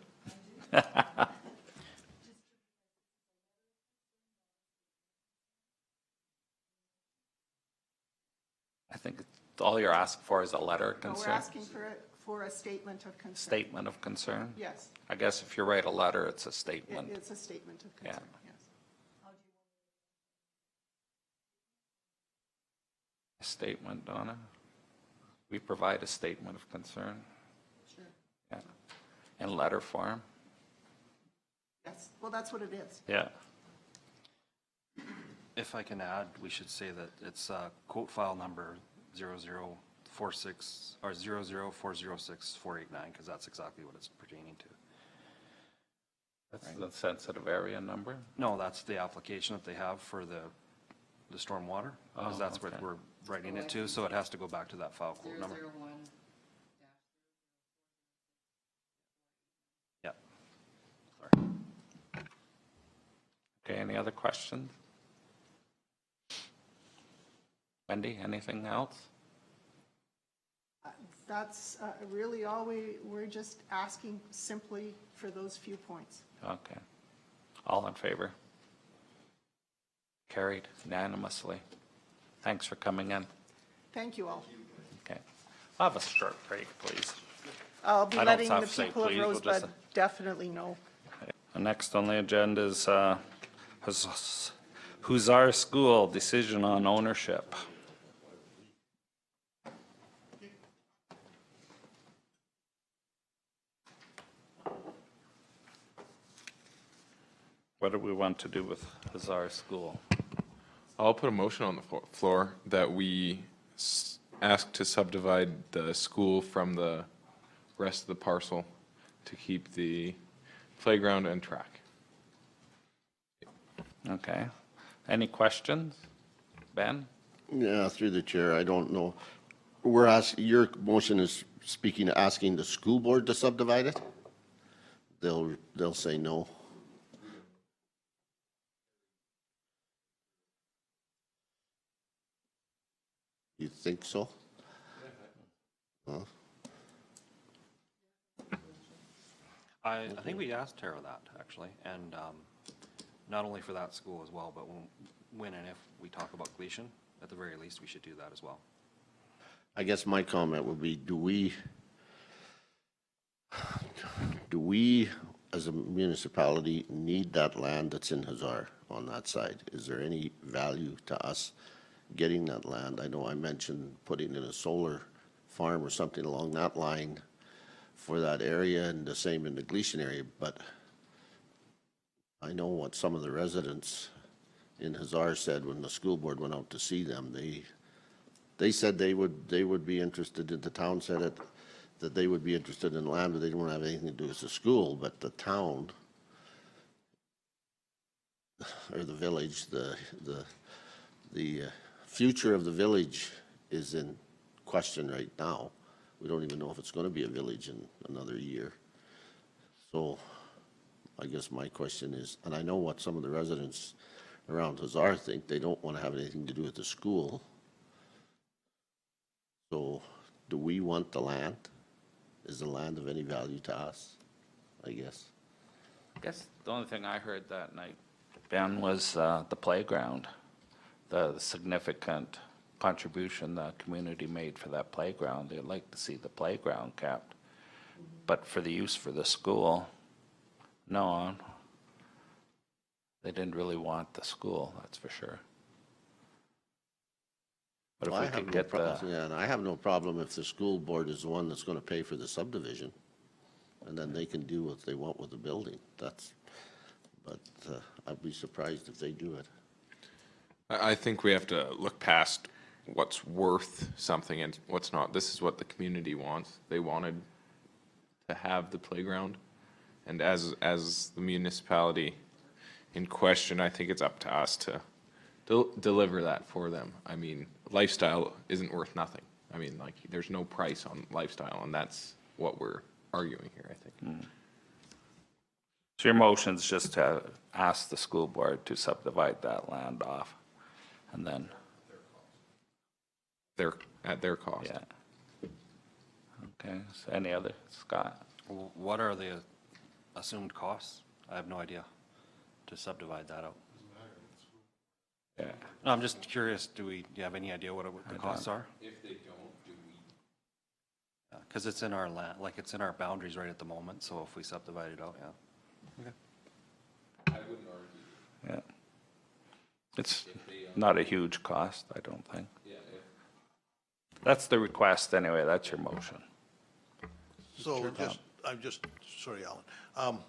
I think all you're asking for is a letter of No, we're concern, asking for a statement of concern. statement of concern. Yes, I guess if you write a letter, it's a statement. it's a statement of concern, yes. A statement, Donna? We provide a statement of concern. Sure. Yeah. In letter form. Yes, well, that's what it is. Yeah. If I can add, we should say that it's quote file number 0046, or 00406-489, because that's exactly what it's pertaining to. That's the sensitive area number? No, that's the application that they have for the stormwater, because Oh, that's what okay. we're writing it to, so it has to go back to that file quote number. 001. Yeah. Okay, any other questions? Wendy, anything else? That's really all we're just asking simply for those few points. Okay. All in favor? Carried unanimously. Thanks for coming in. Thank you all. Okay. I'll have a short break, please. I'll be I don't letting the have to say people of please, we'll just- Rosebud definitely know. Next on the agenda is Huszar School decision on ownership. What do we want to do with Huszar School? I'll put a motion on the floor that we ask to subdivide the school from the rest of the parcel to keep the playground and track. Okay. Any questions? Ben? Yeah, through the chair, I don't know. Your motion is asking the school board to subdivide it? They'll say no. You think so? Huh? I think we asked Tara that, actually, and not only for that school as well, but when and if we talk about Gleason, at the very least, we should do that as well. I guess my comment would be, do we, as a municipality, need that land that's in Huszar on that side? Is there any value to us getting that land. I know I mentioned putting in a solar farm or something along that line for that area, and the same in the Gleason area, but I know what some of the residents in Hazar said when the school board went out to see them. They said they would be interested, the town said it, that they would be interested in land, but they don't have anything to do with the school, but the town or the village, the future of the village is in question right now. We don't even know if it's going to be a village in another year. So I guess my question is, and I know what some of the residents around Hazar think, they don't want to have anything to do with the school. So do we want the land? Is the land of any value to us, I guess? I guess the only thing I heard that night, Ben, was the playground, the significant contribution the community made for that playground. They'd like to see the playground kept. But for the use for the school, no, they didn't really want the school, that's for sure. But if Well, we could get the, yeah, and I have no problem if the school board is the one that's going to pay for the subdivision, and then they can do what they want with the building. But I'd be surprised if they do it. I think we have to look past what's worth something and what's not. This is what the community wants. They wanted to have the playground. And as the municipality in question, I think it's up to us to deliver that for them. I mean, lifestyle isn't worth nothing. I mean, like, there's no price on lifestyle, and that's what we're arguing here, I think. so your motion's just to ask the school board to subdivide that land off, and then, They're at their cost. yeah. Okay, so any other, Scott? What are the assumed costs? I have no idea to subdivide that out. Yeah, No, I'm just curious, do you have any idea what the costs are? If they don't, do we? Because it's in our land, like, it's in our boundaries right at the moment, so if we subdivide it out, yeah. I wouldn't argue. yeah. It's not a huge cost, I don't think. Yeah, That's the request anyway, that's your motion. So sorry, Alan.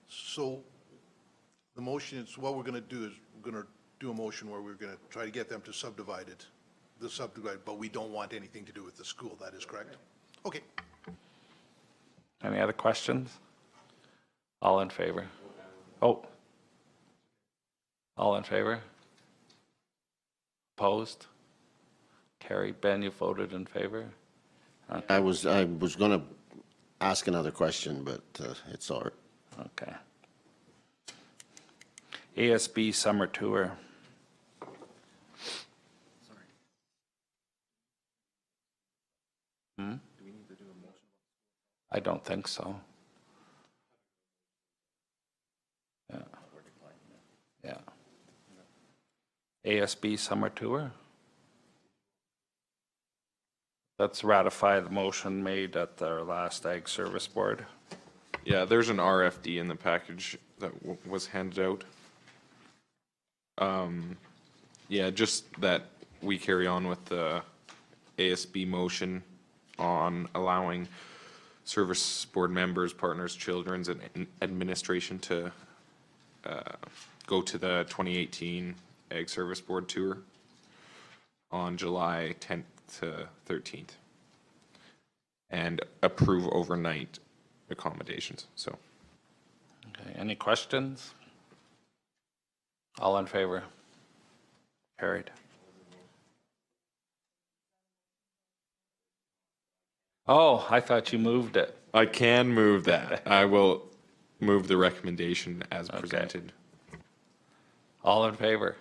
So the motion is, what we're going to do is we're going to do a motion where we're going to try to get them to subdivide it, but we don't want anything to do with the school. That is correct? Okay. Any other questions? All in favor? Oh. All in favor? Opposed? Carried. Ben, you voted in favor? I was going to ask another question, but it's all right. Okay. ASB summer tour. Hmm? I don't think so. Yeah. Yeah. ASB summer tour? Let's ratify the motion made at our last Ag Service Board. Yeah, there's an RFD in the package that was handed out. Yeah, just that we carry on with the ASB motion on allowing service board members, partners, children's, and administration to go to the 2018 Ag Service Board Tour on July 10th to 13th, and approve overnight accommodations, so. Okay, any questions? All in favor? Carried. Oh, I thought you moved it. I can move that. I will move the recommendation as presented. All in favor?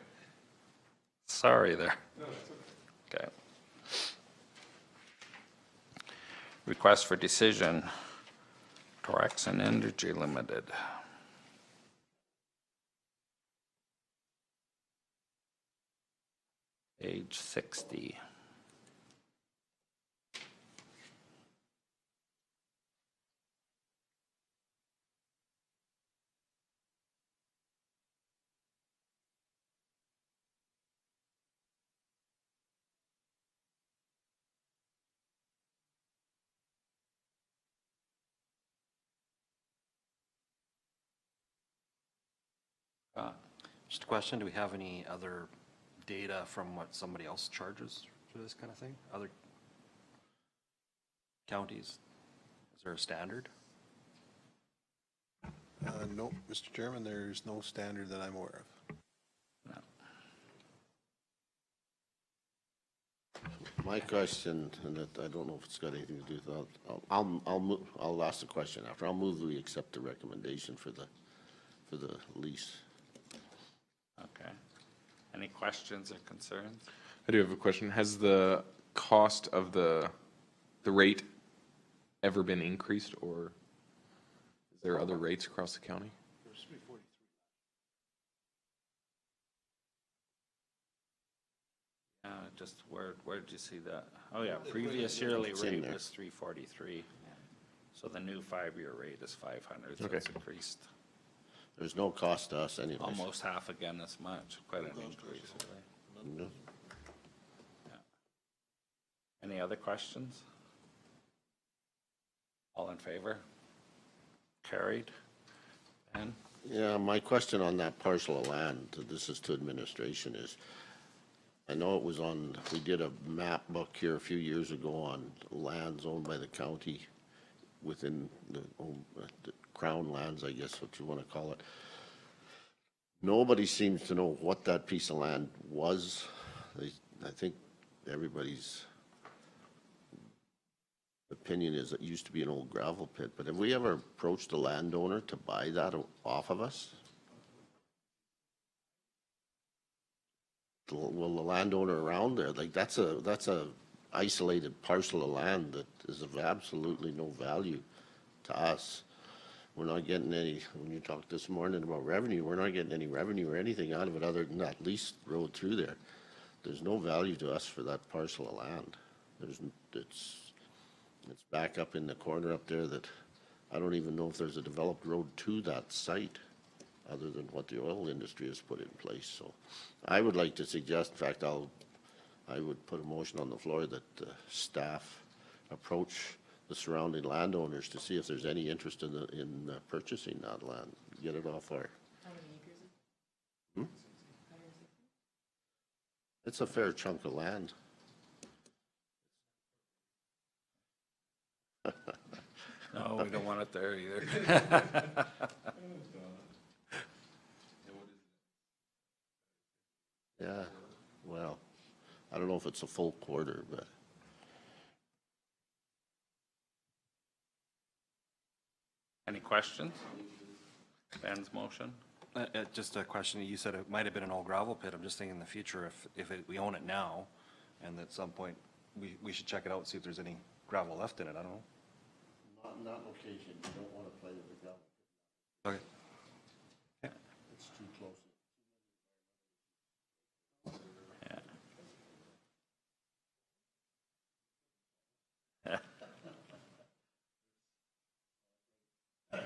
Sorry there. Okay. Request for decision, Torexon Energy Limited. Age 60. Scott? Just a question, do we have any other data from what somebody else charges for this kind of thing? Other counties? Is there a standard? No, Mr. Chairman, there's no standard that I'm aware of. My question, and that I don't know if it's got anything to do with that, I'll ask the question after. I'll move that we accept the recommendation for the lease. Okay. Any questions or concerns? I do have a question. Has the cost of the rate ever been increased, or is there other rates across the county? Just where did you see that? Oh, yeah, previous yearly It's in rate there. was 343. So the new 5-year rate is 500, so Okay. it's increased There's no cost to us anyways. almost half again as much, quite an increase, really. No. Any other questions? All in favor? Carried. Ben? Yeah, my question on that parcel of land, this is to administration, is I know it was on, we did a map book here a few years ago on lands owned by the county within the crown lands, I guess what you want to call it. Nobody seems to know what that piece of land was. I think everybody's opinion is it used to be an old gravel pit, but have we ever approached a landowner to buy that off of us? Will the landowner around there, like that's a isolated parcel of land that is of absolutely no value to us. We're not getting any, when you talked this morning about revenue, we're not getting any revenue or anything out of it other than that lease road through there. There's no value to us for that parcel of land. It's back up in the corner up there that I don't even know if there's a developed road to that site other than what the oil industry has put in place. So I would like to suggest, in fact, I would put a motion on the floor that staff approach the surrounding landowners to see if there's any interest in purchasing that land, get it off our. How many acres is it? It's a fair chunk of land. No, we don't want it there either. Yeah, well, I don't know if it's a full quarter, but. Any questions? Ben's motion? Just a question, you said it might have been an old gravel pit, I'm just thinking in the future, if we own it now, and at some point, we should check it out, see if there's any gravel left in it, I don't know. Not in that location, you don't want to play with the gravel. Okay. It's too close.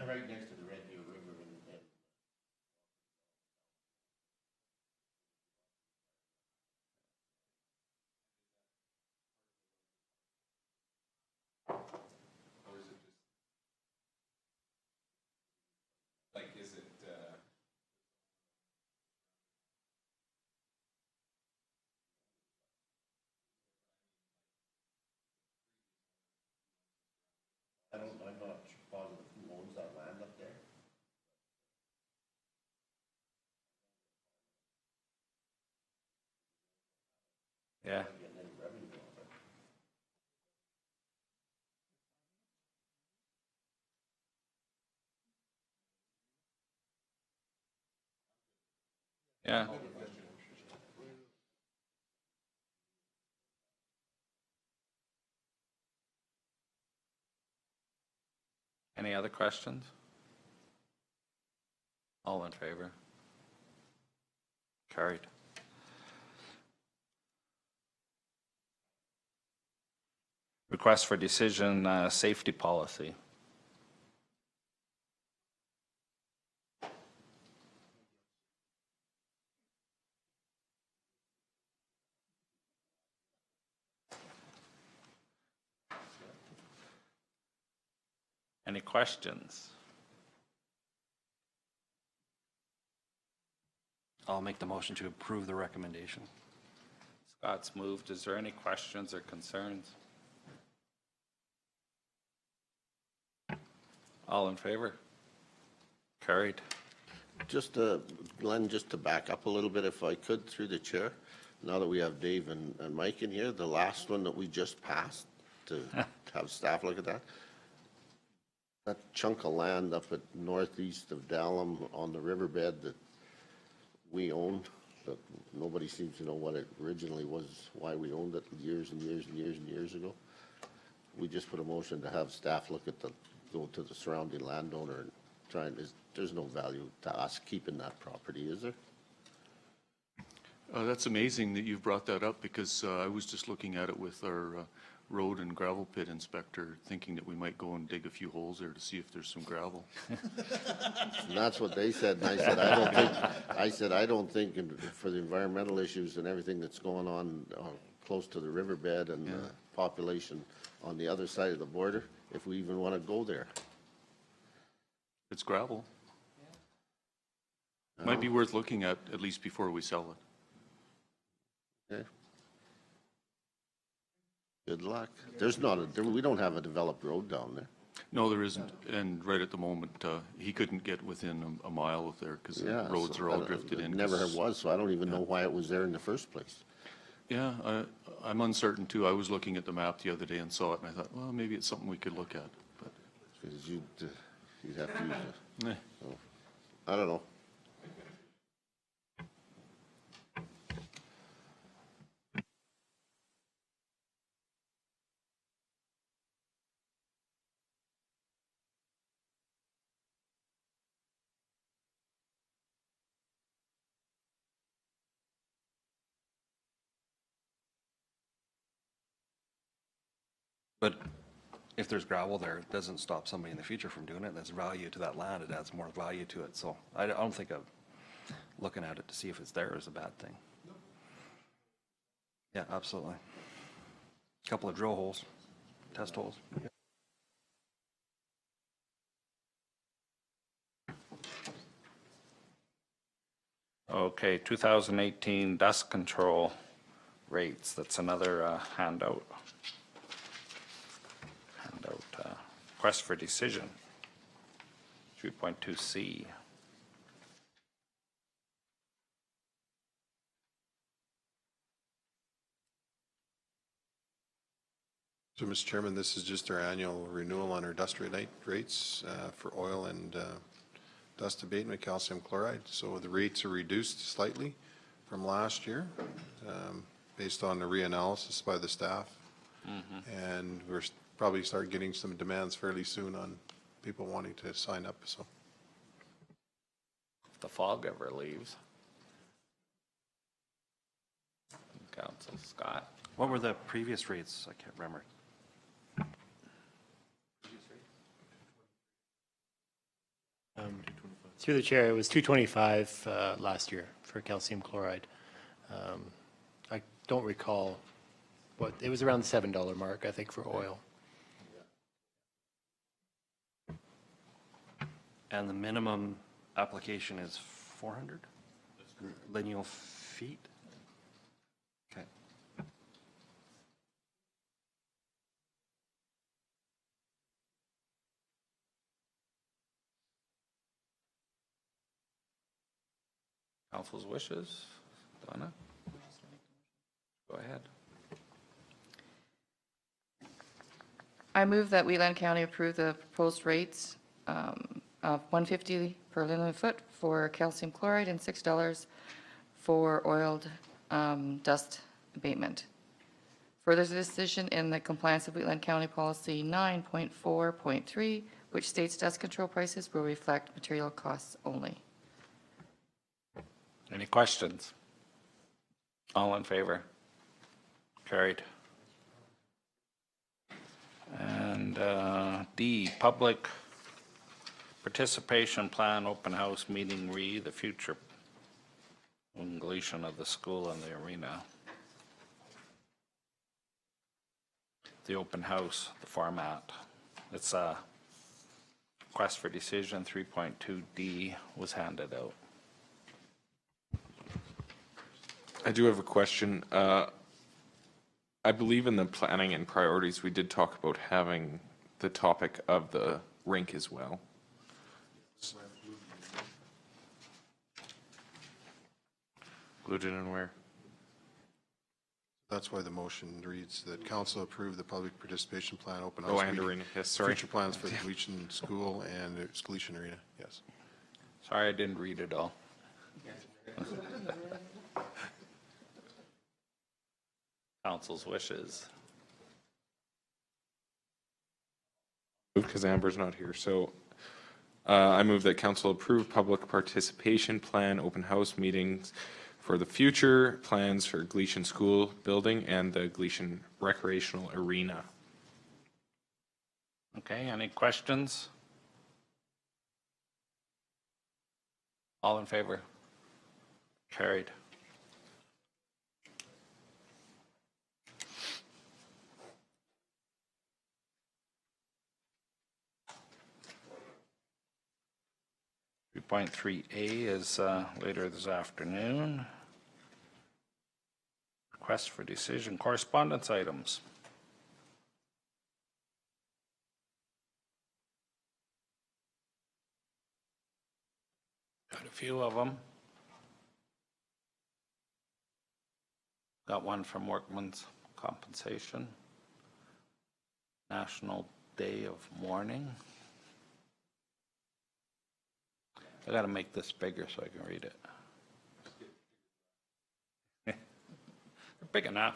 Right next to the Red Deer River and Like, is it, I'm not positive who owns that land up there. Yeah. Getting any revenue off it. Yeah. Any other questions? All in favor? Carried. Request for decision, safety policy. Any questions? I'll make the motion to approve the recommendation. Scott's moved. Is there any questions or concerns? All in favor? Carried. Just, Glenn, just to back up a little bit, if I could, through the chair, now that we have Dave and Mike in here, the last one that we just passed, to have staff look at that, that chunk of land up at northeast of Dallam on the riverbed that we owned, that nobody seems to know what it originally was, why we owned it years and years and years and years ago. We just put a motion to have staff look at go to the surrounding landowner and try and, there's no value to us keeping that property, is there? That's amazing that you've brought that up, because I was just looking at it with our road and gravel pit inspector, thinking that we might go and dig a few holes there to see if there's some gravel. And that's what they said, and I said, I don't think, and for the environmental issues and everything that's going on close to the riverbed and the population on the other side of the border, if we even want to go there. It's gravel. Might be worth looking at least before we sell it. Okay. Good luck. There's not we don't have a developed road down there. No, there isn't, and right at the moment, he couldn't get within a mile of there, because the roads are all drifted in. Never was, so I don't even know why it was there in the first place. Yeah, I'm uncertain too. I was looking at the map the other day and saw it, and I thought, well, maybe it's something we could look at, but. Because you'd have to use it. Eh. So, I don't know. But if there's gravel there, it doesn't stop somebody in the future from doing it. There's value to that land. It adds more value to it. So I don't think of looking at it to see if it's there is a bad thing. Yeah, absolutely. Couple of drill holes, test holes. Okay, 2018 dust control rates. That's another handout. Request for decision, 3.2C. So, Mr. Chairman, this is just our annual renewal on our dust rates for oil and dust abatement, calcium chloride. So the rates are reduced slightly from last year based on the reanalysis by the staff. And we're probably start getting some demands fairly soon on people wanting to sign up. So If the fog ever leaves. Council Scott. What were the previous rates? I can't remember. Through the chair, it was 225 last year for calcium chloride. I don't recall what, it was around the $7 mark, I think, for oil. And the minimum application is 400 lineal feet? Okay. Council's wishes. Donna? Go ahead. I move that Wheatland County approve the proposed rates of $150 per linear foot for calcium chloride and $6 for oiled dust abatement. Further decision in the compliance of Wheatland County Policy 9.4.3, which states dust control prices will reflect material costs only. Any questions? All in favor? Carried. And D, public participation plan, open house meeting the future completion of the school and the arena. The open house, the format. It's a request for decision 3.2D was handed out. I do have a question. I believe in the planning and priorities, we did talk about having the topic of the rink as well. Included in where? That's why the motion reads that council approve the public participation plan, open Oh, house and meeting, arena, yes, sorry. future plans for the Gleason School and the Gleason Arena, yes. Sorry, I didn't read it all. Council's wishes. Because Amber's not here, so I move that council approve public participation plan, open house meetings for the future plans for Gleason School building and the Gleason recreational arena. Okay, any questions? All in favor? Carried. Point 3A is later this afternoon. Request for decision, correspondence items. Got a few of them. Got one from Workman's Compensation. National Day of Mourning. I gotta make this bigger so I can read it. They're big enough.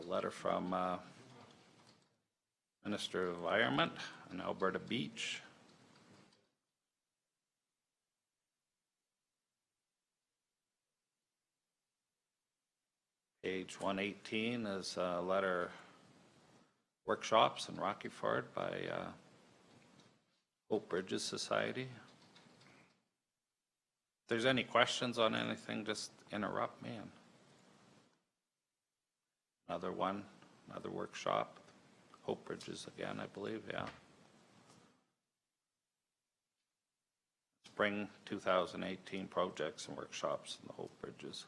Letter from Minister of Environment on Alberta Beach. Page 118 is a letter, workshops in Rocky Ford by Hope Bridges Society. If there's any questions on anything, just interrupt me. And another one, another workshop. Hope Bridges again, I believe, yeah. Spring 2018 projects and workshops in the Hope Bridges.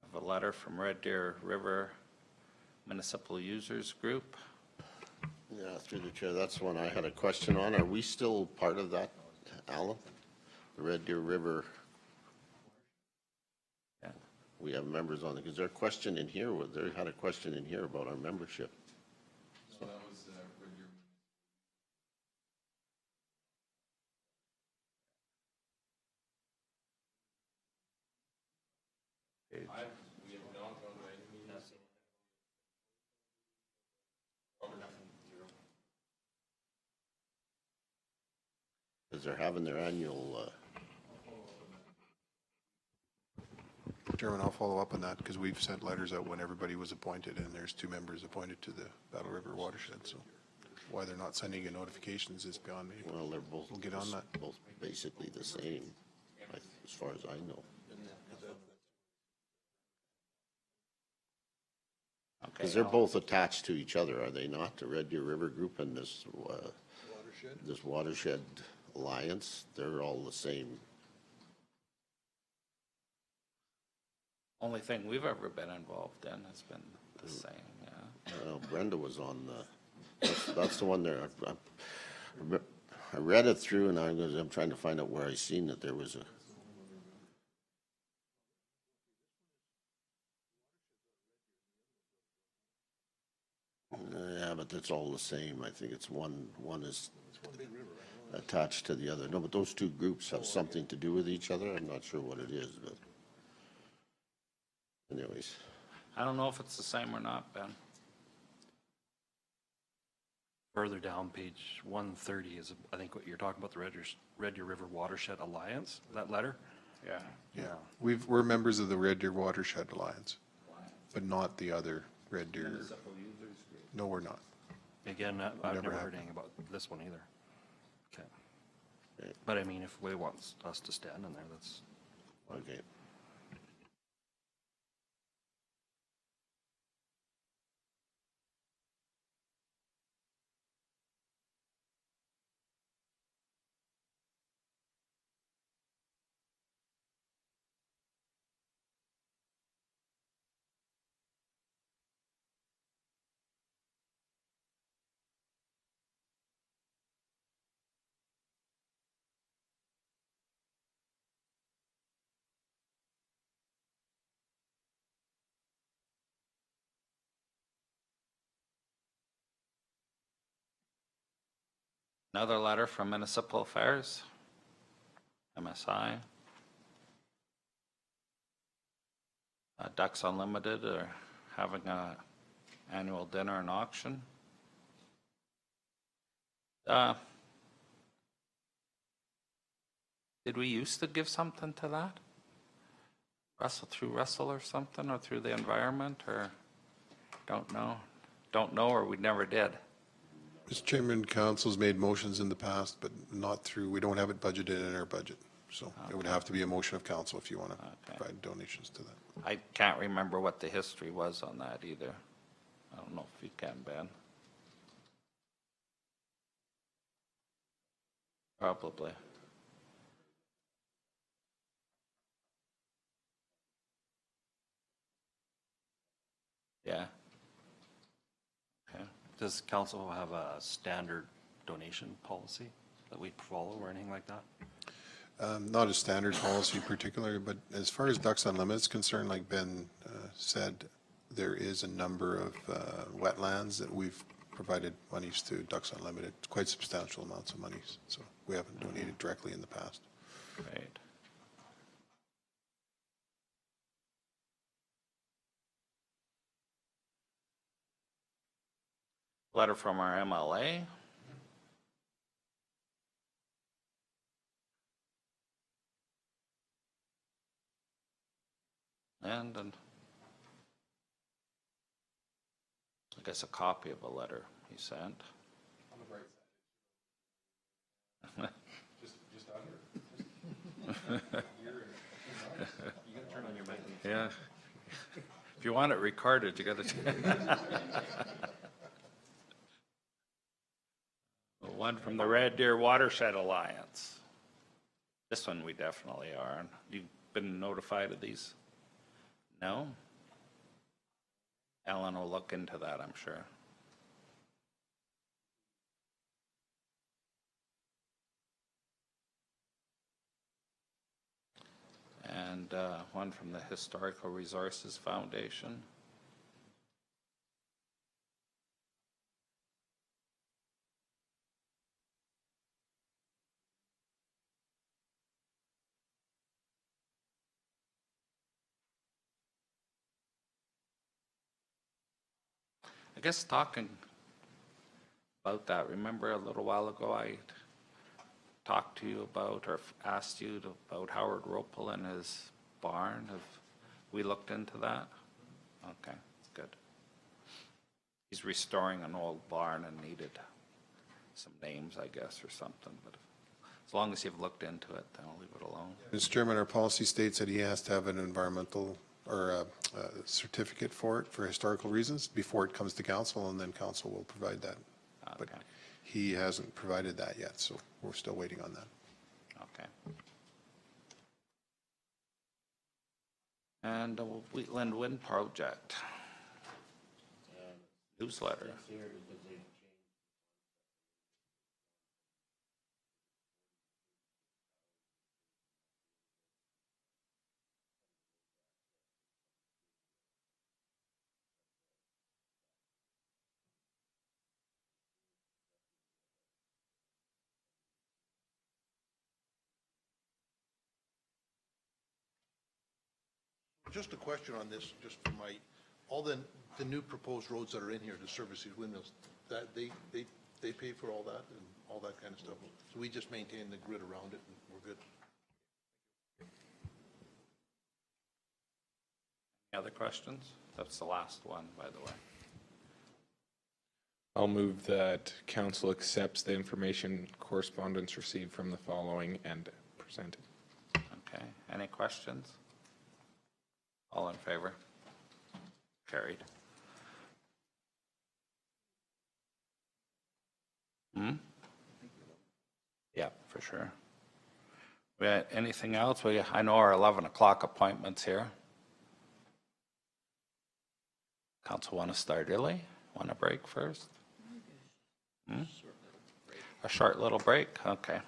I have a letter from Red Deer River Municipal Users Group. Yeah, through the chair, that's one I had a question on. Are we still part of that, Alan? The Red Deer River? Yeah. We have members on it. Is there a question in here? They had a question in here about our membership. So that was Red Deer. Because they're having their annual, Chairman, I'll follow up on that because we've sent letters out when everybody was appointed and there's 2 members appointed to the Battle River watershed. So why they're not sending you notifications is beyond me. well, they're both, We'll get on that. both basically the same, as far as I know. Okay. Because they're both attached to each other, are they not? The Red Deer River Group and this watershed alliance, they're all the same. Only thing we've ever been involved in has been the same, yeah. Well, Brenda was on that's the one there. I read it through and I'm trying to find out where I seen that there was a. Yeah, but it's all the same. I think it's one is attached to the other. No, but those 2 groups have something to do with each other. I'm not sure what it is, but anyways. I don't know if it's the same or not, Ben. Further down, page 130 is, I think, what you're talking about, the Red Deer River Watershed Alliance, that letter? Yeah. Yeah, we're members of the Red Deer Watershed Alliance, but not the other Red Deer. No, we're not. Again, I've Never never heard happened. anything about this one either. Okay. But I mean, if we want us to stand in there, that's. Okay. Another letter from Municipal Affairs, MSI. Ducks Unlimited are having a annual dinner and auction. Did we used to give something to that? Through Russell or something, or through the environment, or don't know? Don't know, or we never did? Mr. Chairman, council's made motions in the past, but not through, we don't have it budgeted in our budget. So it would have to be a motion of council if you want to provide donations to that. I can't remember what the history was on that either. I don't know if you can, Ben. Probably. Yeah. Okay. Does council have a standard donation policy that we follow or anything like that? Not a standard policy particularly, but as far as Ducks Unlimited is concerned, like Ben said, there is a number of wetlands that we've provided monies to Ducks Unlimited, quite substantial amounts of monies. So we haven't donated directly in the past. Right. Letter from our MLA. And I guess a copy of a letter he sent. On the bright side. just under. You gotta turn on your mic. Yeah. If you want it recorded, you gotta. One from the Red Deer Watershed Alliance. This one we definitely are. You've been notified of these? No? Ellen will look into that, I'm sure. And one from the Historical Resources Foundation. I guess talking about that, remember a little while ago I talked to you about or asked you about Howard Ropel and his barn? Have we looked into that? Okay, good. He's restoring an old barn and needed some names, I guess, or something, but as long as you've looked into it, then I'll leave it alone. Mr. Chairman, our policy states that he has to have an environmental or a certificate for it for historical reasons before it comes to council, and then council will provide that. But Okay. he hasn't provided that yet, so we're still waiting on that. Okay. And the Wheatland Wind Project newsletter. Just a question on this, just for my, all the new proposed roads that are in here to service these windmills, that they pay for all that and all that kind of stuff? So we just maintain the grid around it and we're good? Any other questions? That's the last one, by the way. I'll move that council accepts the information correspondence received from the following and presented. Okay, any questions? All in favor? Carried. Yeah, for sure. We got anything else? I know our 11 o'clock appointments here. Council want to start early? Want a break first? A short little break? Okay.